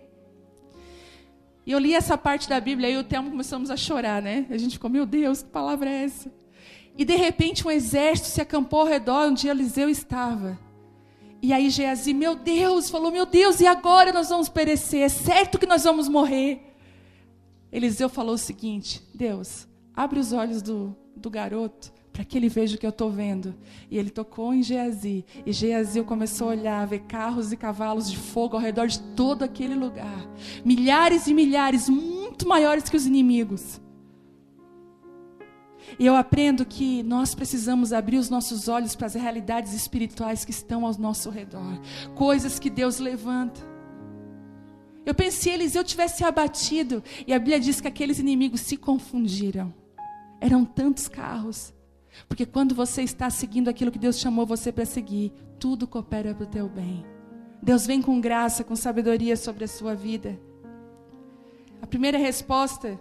E eu li essa parte da Bíblia e eu e o Telmo começamos a chorar, né? A gente ficou, meu Deus, que palavra é essa? E de repente um exército se acampou ao redor onde Eliseu estava. E aí Geazi, meu Deus, falou, meu Deus, e agora nós vamos perecer? É certo que nós vamos morrer. Eliseu falou o seguinte, Deus, abre os olhos do garoto, para que ele veja o que eu estou vendo. E ele tocou em Geazi. E Geazi começou a olhar, a ver carros e cavalos de fogo ao redor de todo aquele lugar. Milhares e milhares, muito maiores que os inimigos. E eu aprendo que nós precisamos abrir os nossos olhos para as realidades espirituais que estão ao nosso redor. Coisas que Deus levanta. Eu pensei, Eliseu tivesse abatido. E a Bíblia diz que aqueles inimigos se confundiram. Eram tantos carros. Porque quando você está seguindo aquilo que Deus chamou você para seguir, tudo coopera para o teu bem. Deus vem com graça, com sabedoria sobre a sua vida. A primeira resposta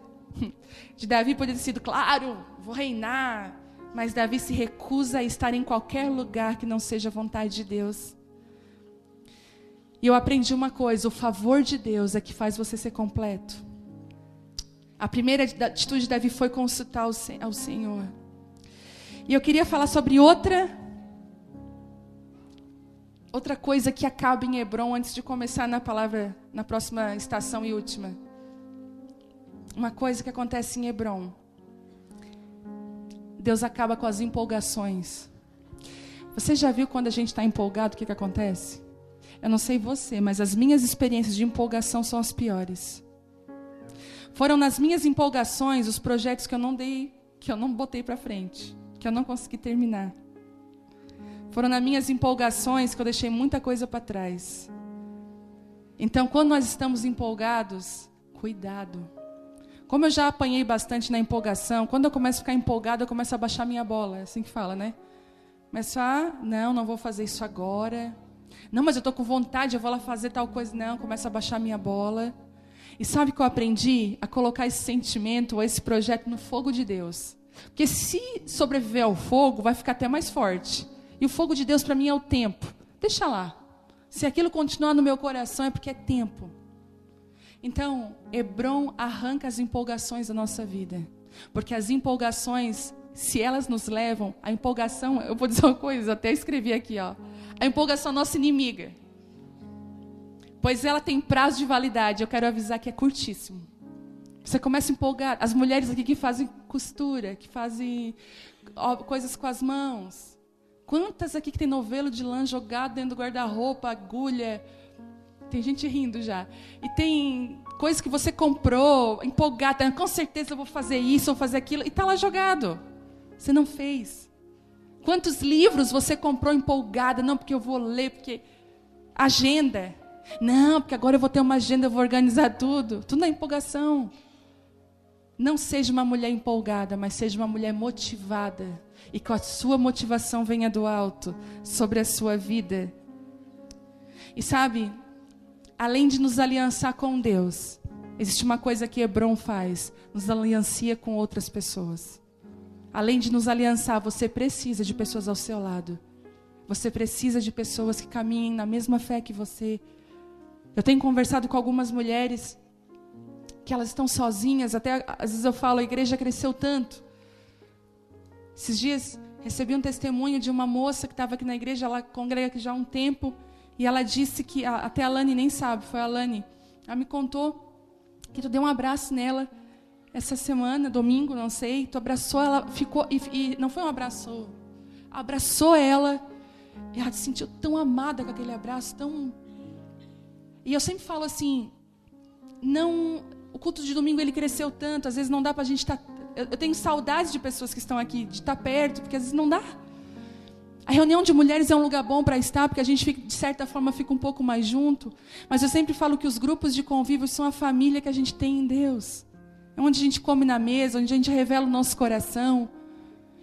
de Davi poderia ter sido, claro, vou reinar. Mas Davi se recusa a estar em qualquer lugar que não seja a vontade de Deus. E eu aprendi uma coisa, o favor de Deus é que faz você ser completo. A primeira atitude de Davi foi consultar ao Senhor. E eu queria falar sobre outra coisa que acaba em Hebron, antes de começar na próxima estação e última. Uma coisa que acontece em Hebron. Deus acaba com as empolgações. Você já viu quando a gente está empolgado, o que acontece? Eu não sei você, mas as minhas experiências de empolgação são as piores. Foram nas minhas empolgações os projetos que eu não botei para frente, que eu não consegui terminar. Foram nas minhas empolgações que eu deixei muita coisa para trás. Então, quando nós estamos empolgados, cuidado. Como eu já apanhei bastante na empolgação, quando eu começo a ficar empolgado, eu começo a baixar minha bola. É assim que fala, né? Começo não vou fazer isso agora. Não, mas eu estou com vontade, eu vou lá fazer tal coisa. Não, começo a baixar minha bola. E sabe o que eu aprendi? A colocar esse sentimento, ou esse projeto no fogo de Deus. Porque se sobreviver ao fogo, vai ficar até mais forte. E o fogo de Deus para mim é o tempo. Deixa lá. Se aquilo continuar no meu coração é porque é tempo. Então, Hebron arranca as empolgações da nossa vida. Porque as empolgações, se elas nos levam, a empolgação, eu vou dizer uma coisa, até escrevi aqui, ó. A empolgação é nossa inimiga. Pois ela tem prazo de validade, eu quero avisar que é curtíssimo. Você começa a empolgar. As mulheres aqui que fazem costura, que fazem coisas com as mãos. Quantas aqui que tem novelo de lã jogado dentro do guarda-roupa, agulha? Tem gente rindo já. E tem coisas que você comprou, empolgada. Com certeza eu vou fazer isso, vou fazer aquilo. E está lá jogado. Você não fez. Quantos livros você comprou empolgada? Não, porque eu vou ler, porque... Agenda. Não, porque agora eu vou ter uma agenda, eu vou organizar tudo. Tudo na empolgação. Não seja uma mulher empolgada, mas seja uma mulher motivada. E que a sua motivação venha do alto sobre a sua vida. E sabe, além de nos aliançar com Deus, existe uma coisa que Hebron faz. Nos aliancia com outras pessoas. Além de nos aliançar, você precisa de pessoas ao seu lado. Você precisa de pessoas que caminhem na mesma fé que você. Eu tenho conversado com algumas mulheres que elas estão sozinhas, até às vezes eu falo, a igreja cresceu tanto. Esses dias recebi um testemunho de uma moça que estava aqui na igreja, ela congrega aqui já há um tempo, e ela disse que, até a Lani nem sabe, foi a Lani, ela me contou que tu deu um abraço nela essa semana, domingo, não sei, tu abraçou ela, ficou, e não foi um abraço, abraçou ela, e ela se sentiu tão amada com aquele abraço, tão... E eu sempre falo assim, o culto de domingo ele cresceu tanto, às vezes não dá para a gente estar... Eu tenho saudades de pessoas que estão aqui, de estar perto, porque às vezes não dá. A reunião de mulheres é um lugar bom para estar, porque a gente, de certa forma, fica um pouco mais junto. Mas eu sempre falo que os grupos de convívio são a família que a gente tem em Deus. É onde a gente come na mesa, onde a gente revela o nosso coração.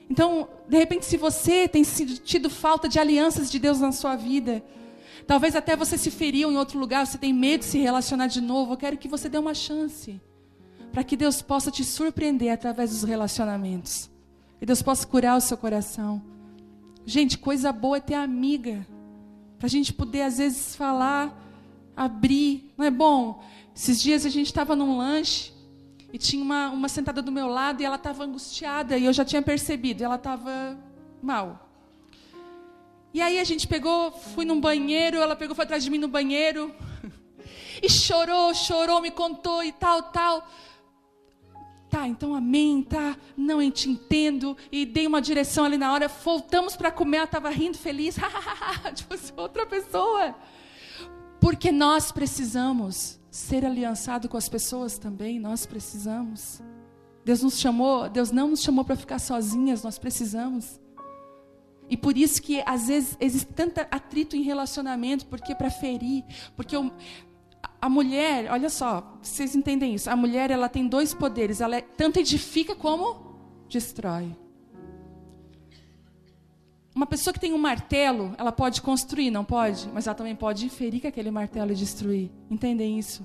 Então, de repente, se você tem tido falta de alianças de Deus na sua vida, Talvez até você se feriu em outro lugar, você tem medo de se relacionar de novo. Eu quero que você dê uma chance, para que Deus possa te surpreender através dos relacionamentos. Que Deus possa curar o seu coração. Gente, coisa boa é ter amiga, para a gente poder às vezes falar, abrir, não é bom? Esses dias a gente estava num lanche, e tinha uma sentada do meu lado, e ela estava angustiada, e eu já tinha percebido, ela estava mal. E aí a gente fui num banheiro, ela foi atrás de mim no banheiro, e chorou, me contou e tal. Tá, então amém, tá, não, eu te entendo, e dei uma direção ali na hora, voltamos para comer, ela estava rindo, feliz, tipo assim, outra pessoa. Porque nós precisamos ser aliançado com as pessoas também, nós precisamos. Deus não nos chamou para ficar sozinhas, nós precisamos. E por isso que às vezes existe tanto atrito em relacionamento, porque para ferir, porque a mulher, olha só, vocês entendem isso, a mulher ela tem dois poderes, ela tanto edifica como destrói. Uma pessoa que tem um martelo, ela pode construir, não pode? Mas ela também pode ferir com aquele martelo e destruir. Entendem isso?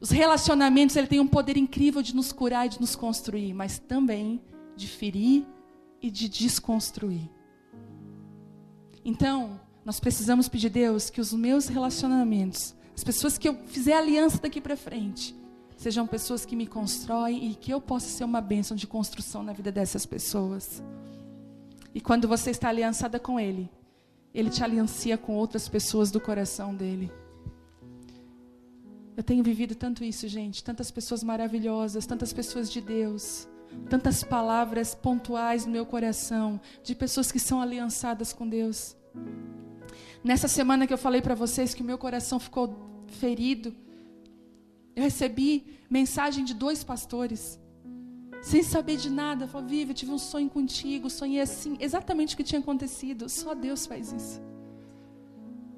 Os relacionamentos, ele tem um poder incrível de nos curar e de nos construir, mas também de ferir e de desconstruir. Então, nós precisamos pedir a Deus que os meus relacionamentos, as pessoas que eu fizer aliança daqui para frente, sejam pessoas que me constroem e que eu possa ser uma bênção de construção na vida dessas pessoas. E quando você está aliançada com Ele, Ele te aliancia com outras pessoas do coração dEle. Eu tenho vivido tanto isso, gente. Tantas pessoas maravilhosas, tantas pessoas de Deus. Tantas palavras pontuais no meu coração, de pessoas que são aliançadas com Deus. Nessa semana que eu falei para vocês que o meu coração ficou ferido, eu recebi mensagem de 2 pastores. Sem saber de nada, falou: Vivi, eu tive um sonho contigo, sonhei assim, exatamente o que tinha acontecido, só Deus faz isso.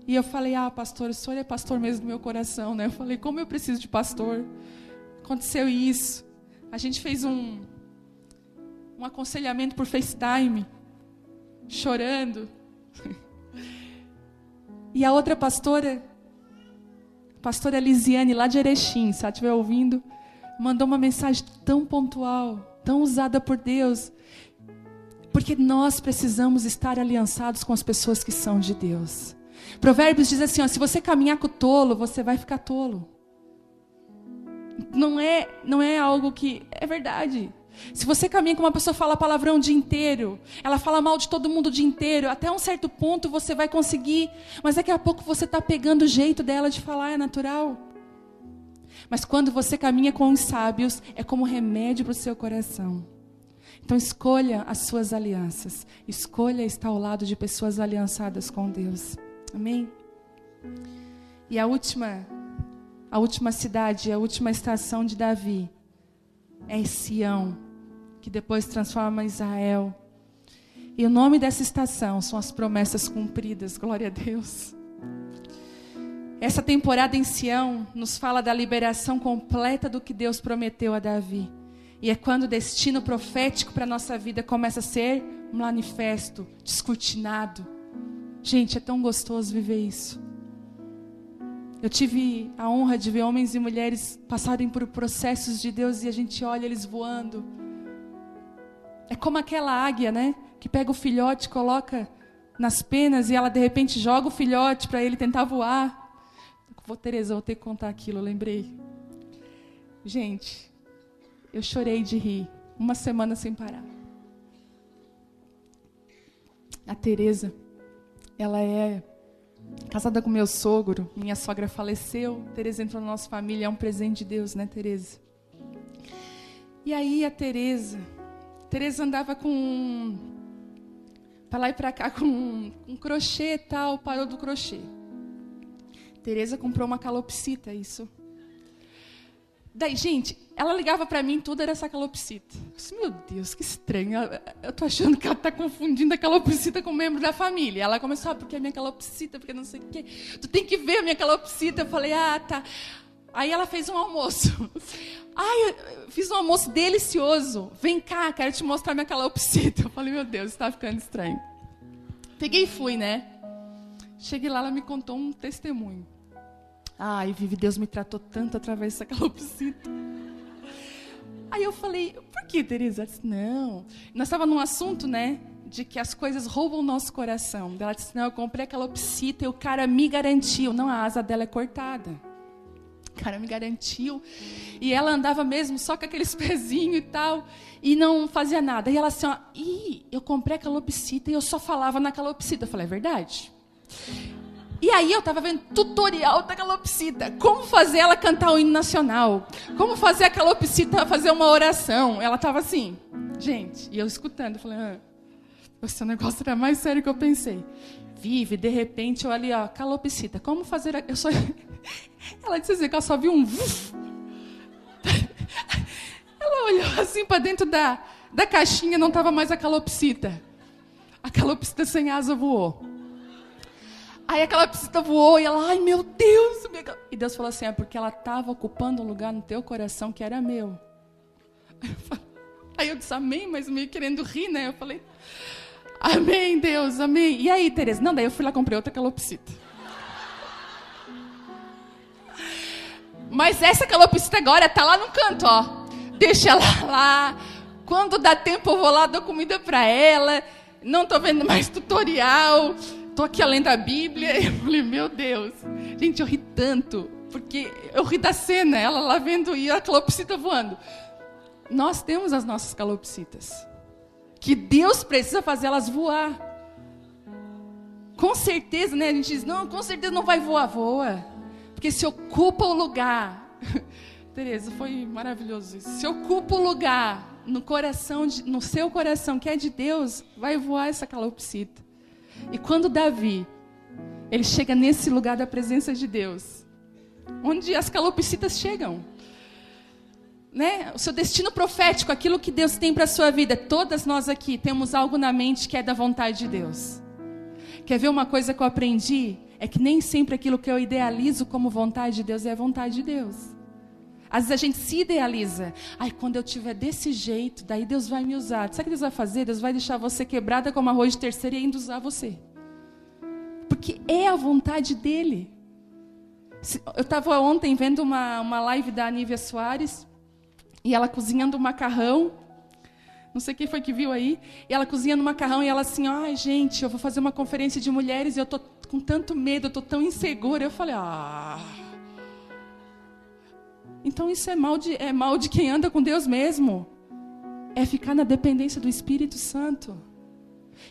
E eu falei: pastor, o senhor é pastor mesmo do meu coração, né? Eu falei: como eu preciso de pastor? Aconteceu isso. A gente fez um aconselhamento por FaceTime, chorando. E a outra pastora, a pastora Lisiane, lá de Erechim, se ela estiver ouvindo, mandou uma mensagem tão pontual, tão usada por Deus, porque nós precisamos estar aliançados com as pessoas que são de Deus. Provérbios diz assim, se você caminhar com o tolo, você vai ficar tolo. Não é algo que... É verdade. Se você caminha com uma pessoa que fala palavrão o dia inteiro, ela fala mal de todo mundo o dia inteiro, até um certo ponto você vai conseguir, mas daqui a pouco você está pegando o jeito dela de falar, é natural. Mas quando você caminha com os sábios, é como remédio para o seu coração. Então escolha as suas alianças. Escolha estar ao lado de pessoas aliançadas com Deus. Amém? E a última cidade, a última estação de Davi é Sião, que depois transforma em Israel. E o nome dessa estação são as promessas cumpridas. Glória a Deus. Essa temporada em Sião nos fala da liberação completa do que Deus prometeu a Davi. E é quando o destino profético para a nossa vida começa a ser manifesto, descortinado. Gente, é tão gostoso viver isso. Eu tive a honra de ver homens e mulheres passarem por processos de Deus e a gente olha eles voando. É como aquela águia, né? Que pega o filhote, coloca nas penas e ela de repente joga o filhote para ele tentar voar. Tereza, vou ter que contar aquilo, eu lembrei. Gente, eu chorei de rir, uma semana sem parar. A Tereza, ela é casada com meu sogro, minha sogra faleceu, Tereza entrou na nossa família, é um presente de Deus, né, Tereza? E aí a Tereza andava para lá e para cá com um crochê e tal, parou do crochê. Tereza comprou uma calopsita, isso. Daí, gente, ela ligava para mim, tudo era essa calopsita. Eu disse, meu Deus, que estranho. Eu tô achando que ela tá confundindo a calopsita com um membro da família. Ela começou, porque é minha calopsita, porque não sei o quê. Tu tem que ver a minha calopsita. Eu falei, tá. Aí ela fez um almoço. Eu fiz um almoço delicioso. Vem cá, quero te mostrar minha calopsita. Eu falei, meu Deus, isso tá ficando estranho. Peguei e fui, né? Cheguei lá, ela me contou um testemunho. Ai, Vivi, Deus me tratou tanto através dessa calopsita. Aí eu falei, por que, Teresa? Ela disse, não. Nós estávamos num assunto, né, de que as coisas roubam o nosso coração. Ela disse, não, eu comprei a calopsita e o cara me garantiu. Não, a asa dela é cortada. O cara me garantiu. E ela andava mesmo só com aqueles pezinhos e tal, e não fazia nada. E ela assim, ó, eu comprei a calopsita e eu só falava na calopsita. Eu falei, é verdade? E aí eu estava vendo tutorial da calopsita. Como fazer ela cantar o hino nacional. Como fazer a calopsita fazer uma oração. Ela estava assim, gente. E eu escutando. Eu falei, esse negócio era mais sério que eu pensei. Vive, de repente, eu ali, ó, calopsita. Como fazer a... Ela disse assim, que ela só viu um... Ela olhou assim para dentro da caixinha, não estava mais a calopsita. A calopsita sem asa voou. Aí a calopsita voou e ela, ai meu Deus. E Deus falou assim, porque ela estava ocupando um lugar no teu coração que era meu. Aí eu disse, amém, mas meio querendo rir, né? Eu falei, amém, Deus, amém. E aí, Teresa? Não, daí eu fui lá e comprei outra calopsita. Mas essa calopsita agora está lá no canto, ó. Deixa ela lá. Quando dá tempo eu vou lá, dou comida para ela. Não estou vendo mais tutorial. Estou aqui além da Bíblia. Eu falei, meu Deus. Gente, eu ri tanto. Porque eu ri da cena, ela lá vendo e a calopsita voando. Nós temos as nossas calopsitas. Que Deus precisa fazer elas voar. Com certeza, né? A gente diz, não, com certeza não vai voar. Voa. Porque se ocupa o lugar. Teresa, foi maravilhoso isso. Se ocupa o lugar no coração, no seu coração, que é de Deus, vai voar essa calopsita. E quando Davi, ele chega nesse lugar da presença de Deus, onde as calopsitas chegam, né? O seu destino profético, aquilo que Deus tem para a sua vida, todas nós aqui temos algo na mente que é da vontade de Deus. Quer ver uma coisa que eu aprendi? É que nem sempre aquilo que eu idealizo como vontade de Deus é a vontade de Deus. Às vezes a gente se idealiza. Ai, quando eu tiver desse jeito, daí Deus vai me usar. Sabe o que Deus vai fazer? Deus vai deixar você quebrada como arroz de terceira e ainda usar você. Porque é a vontade dEle. Eu estava ontem vendo uma live da Nívia Soares, e ela cozinhando um macarrão. Não sei quem foi que viu aí. E ela cozinhando um macarrão e ela assim, ai gente, eu vou fazer uma conferência de mulheres e eu estou com tanto medo, eu estou tão insegura. Eu falei, então isso é mal de quem anda com Deus mesmo. É ficar na dependência do Espírito Santo.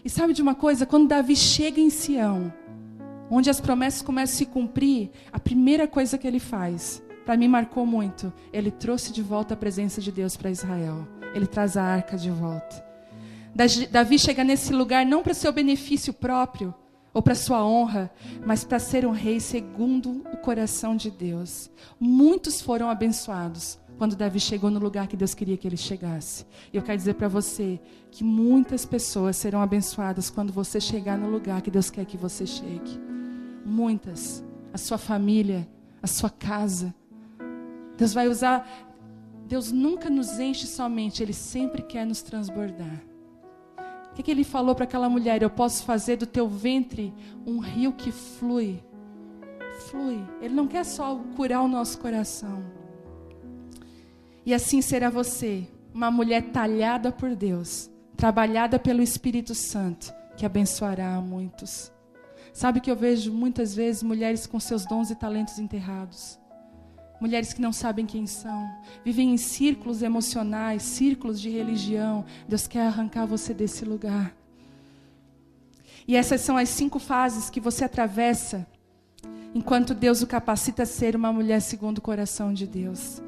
E sabe de uma coisa? Quando Davi chega em Sião, onde as promessas começam a se cumprir, a primeira coisa que ele faz, para mim marcou muito, ele trouxe de volta a presença de Deus para Israel. Ele traz a arca de volta. Davi chega nesse lugar não para seu benefício próprio, ou para sua honra, mas para ser um rei segundo o coração de Deus. Muitos foram abençoados quando Davi chegou no lugar que Deus queria que ele chegasse. E eu quero dizer para você que muitas pessoas serão abençoadas quando você chegar no lugar que Deus quer que você chegue. Muitas. A sua família, a sua casa. Deus vai usar. Deus nunca nos enche somente, Ele sempre quer nos transbordar. O que Ele falou para aquela mulher? Eu posso fazer do teu ventre um rio que flui. Flui. Ele não quer só curar o nosso coração. E assim será você, uma mulher talhada por Deus, trabalhada pelo Espírito Santo, que abençoará a muitos. Sabe que eu vejo muitas vezes mulheres com seus dons e talentos enterrados. Mulheres que não sabem quem são, vivem em círculos emocionais, círculos de religião. Deus quer arrancar você desse lugar. E essas são as 5 fases que você atravessa, enquanto Deus o capacita a ser uma mulher segundo o coração de Deus,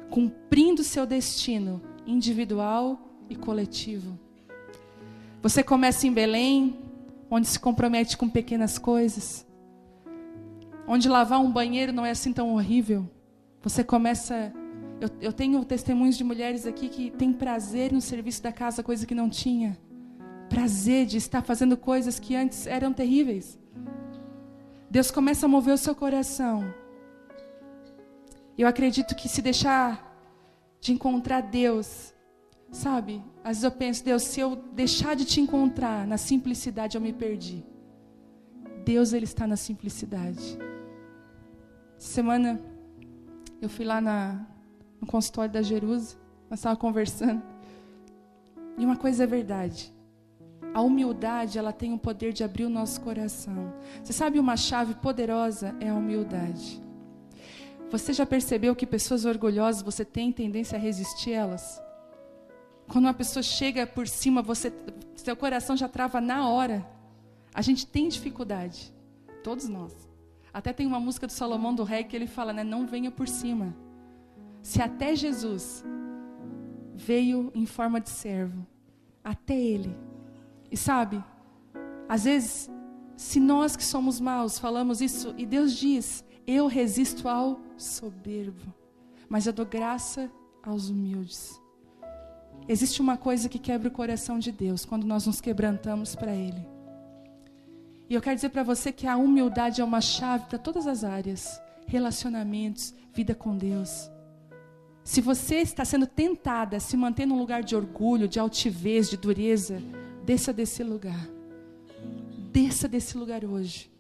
cumprindo seu destino individual e coletivo. Você começa em Belém, onde se compromete com pequenas coisas, onde lavar um banheiro não é assim tão horrível. Você começa... Eu tenho testemunhos de mulheres aqui que têm prazer no serviço da casa, coisa que não tinha. Prazer de estar fazendo coisas que antes eram terríveis. Deus começa a mover o seu coração. Eu acredito que se deixar de encontrar Deus, sabe? Às vezes eu penso, Deus, se eu deixar de te encontrar na simplicidade, eu me perdi. Deus, Ele está na simplicidade. Semana, eu fui lá no consultório da Jerusa, nós estávamos conversando. E uma coisa é verdade. A humildade, ela tem o poder de abrir o nosso coração. Você sabe, uma chave poderosa é a humildade. Você já percebeu que pessoas orgulhosas, você tem tendência a resistir a elas? Quando uma pessoa chega por cima, seu coração já trava na hora. A gente tem dificuldade. Todos nós. Até tem uma música do Salomão do Rei que ele fala, né? Não venha por cima. Se até Jesus veio em forma de servo, até Ele. E sabe, às vezes, se nós que somos maus falamos isso, e Deus diz, eu resisto ao soberbo, mas eu dou graça aos humildes. Existe uma coisa que quebra o coração de Deus, quando nós nos quebrantamos para Ele. E eu quero dizer para você que a humildade é uma chave para todas as áreas, relacionamentos, vida com Deus. Se você está sendo tentada a se manter num lugar de orgulho, de altivez, de dureza, desça desse lugar. Desça desse lugar hoje.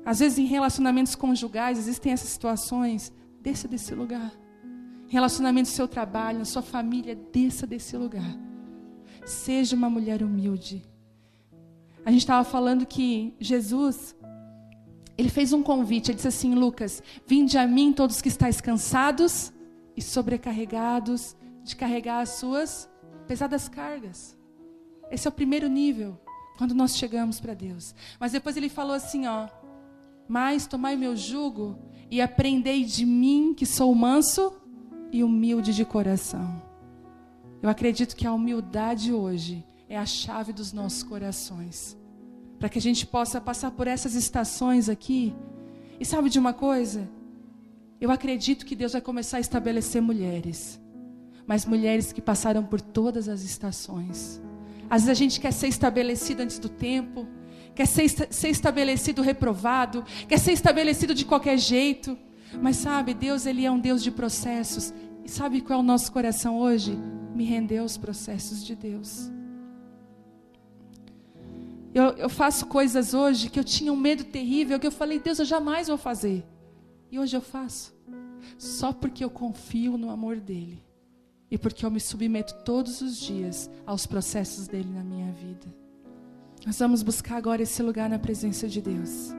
Às vezes em relacionamentos conjugais existem essas situações. Desça desse lugar. Em relacionamento no seu trabalho, na sua família, desça desse lugar. Seja uma mulher humilde. A gente estava falando que Jesus, Ele fez um convite. Ele disse assim, Lucas, vinde a mim todos que estáis cansados e sobrecarregados de carregar as suas pesadas cargas. Esse é o primeiro nível, quando nós chegamos para Deus. Mas depois Ele falou assim, mas tomai meu jugo e aprendei de mim, que sou manso e humilde de coração. Eu acredito que a humildade hoje é a chave dos nossos corações, para que a gente possa passar por essas estações aqui. E sabe de uma coisa? Eu acredito que Deus vai começar a estabelecer mulheres, mas mulheres que passaram por todas as estações. Às vezes a gente quer ser estabelecido antes do tempo, quer ser estabelecido reprovado, quer ser estabelecido de qualquer jeito. Mas sabe, Deus, Ele é um Deus de processos. E sabe qual é o nosso coração hoje? Me render aos processos de Deus. Eu faço coisas hoje que eu tinha um medo terrível, que eu falei, Deus, eu jamais vou fazer. E hoje eu faço. Só porque eu confio no amor dEle. E porque eu me submeto todos os dias aos processos dEle na minha vida. Nós vamos buscar agora esse lugar na presença de Deus.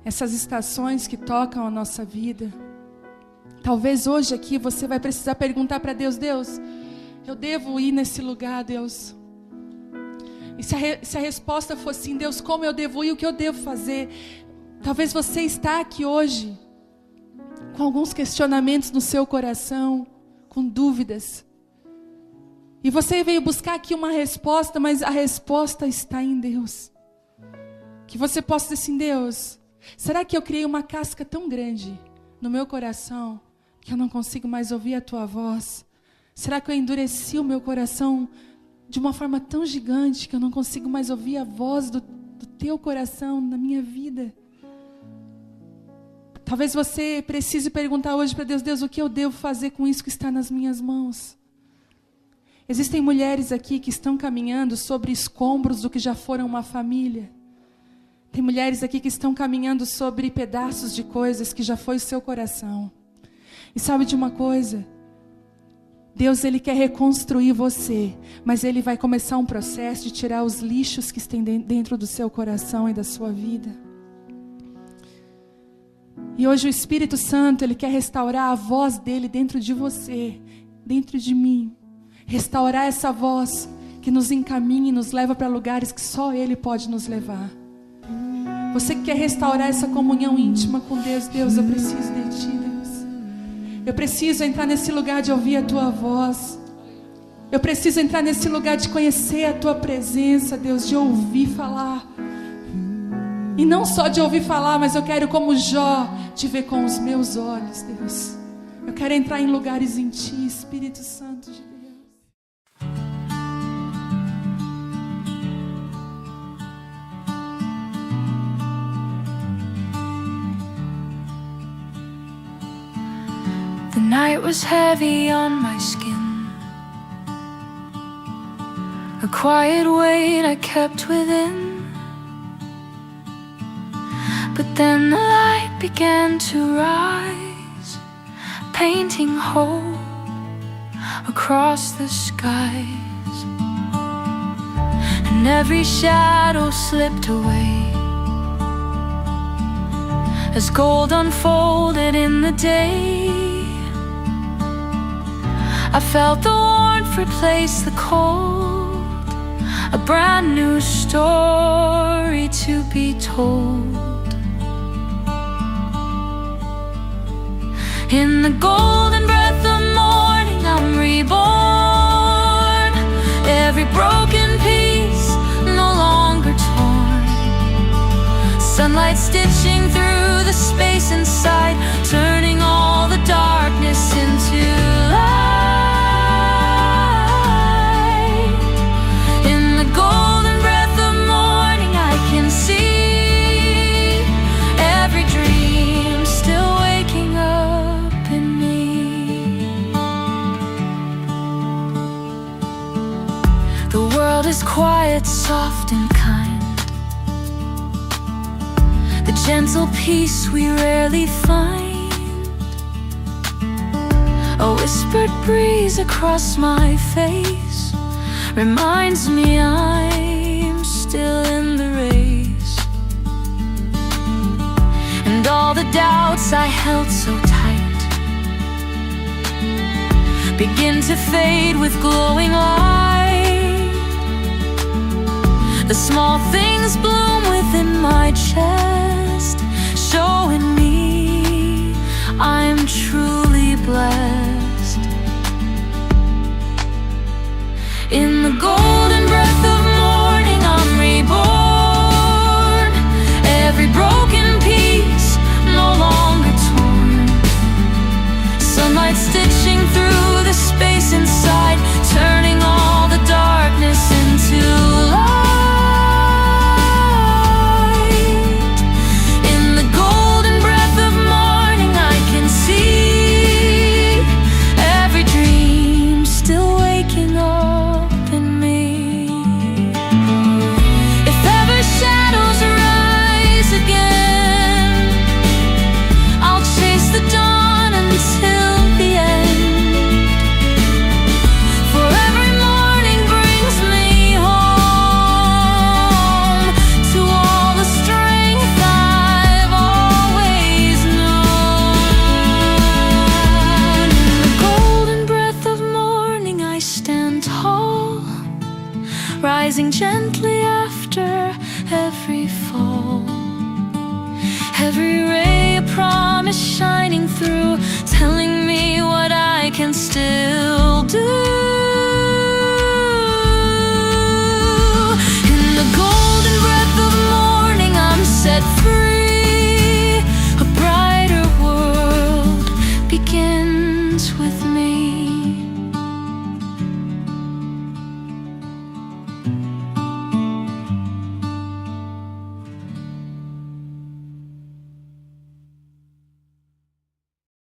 Essas estações que tocam a nossa vida. Talvez hoje aqui você vai precisar perguntar para Deus, Deus, eu devo ir nesse lugar, Deus? E se a resposta for sim, Deus, como eu devo ir, o que eu devo fazer? Talvez você está aqui hoje com alguns questionamentos no seu coração, com dúvidas. E você veio buscar aqui uma resposta, mas a resposta está em Deus. Que você possa dizer assim, Deus, será que eu criei uma casca tão grande no meu coração que eu não consigo mais ouvir a Tua voz? Será que eu endureci o meu coração de uma forma tão gigante que eu não consigo mais ouvir a voz do Teu coração na minha vida? Talvez você precise perguntar hoje para Deus, Deus, o que eu devo fazer com isso que está nas minhas mãos? Existem mulheres aqui que estão caminhando sobre escombros do que já foram uma família. Tem mulheres aqui que estão caminhando sobre pedaços de coisas que já foi o seu coração. E sabe de uma coisa? Deus, Ele quer reconstruir você, mas Ele vai começar um processo de tirar os lixos que estão dentro do seu coração e da sua vida. E hoje o Espírito Santo, Ele quer restaurar a voz dEle dentro de você, dentro de mim. Restaurar essa voz que nos encaminha e nos leva para lugares que só Ele pode nos levar. Você que quer restaurar essa comunhão íntima com Deus, Deus, eu preciso de Ti, Deus. Eu preciso entrar nesse lugar de ouvir a Tua voz. Eu preciso entrar nesse lugar de conhecer a Tua presença, Deus, de ouvir falar. E não só de ouvir falar, mas eu quero, como Jó, te ver com os meus olhos, Deus. Eu quero entrar em lugares em Ti, Espírito Santo de Deus. The night was heavy on my skin, a quiet weight I kept within. But then the light began to rise, painting hope across the skies, and every shadow slipped away as gold unfolded in the day. I felt the warmth replace the cold, a brand new story to be told. In the golden breath of morning I'm reborn, every broken piece no longer torn, sunlight stitching through the space inside, turning all the darkness into light. In the golden breath of morning I can see every dream still waking up in me. The world is quiet, soft and kind, the gentle peace we rarely find. A whispered breeze across my face reminds me I'm still in the race, and all the doubts I held so tight begin to fade with glowing light. The small things bloom within my chest, showing me I'm truly blessed. In the golden breath of morning I'm reborn, every broken piece no longer torn, sunlight stitching through the space inside, turning all the darkness into light. Rising gently after every fall, every ray a promise shining through.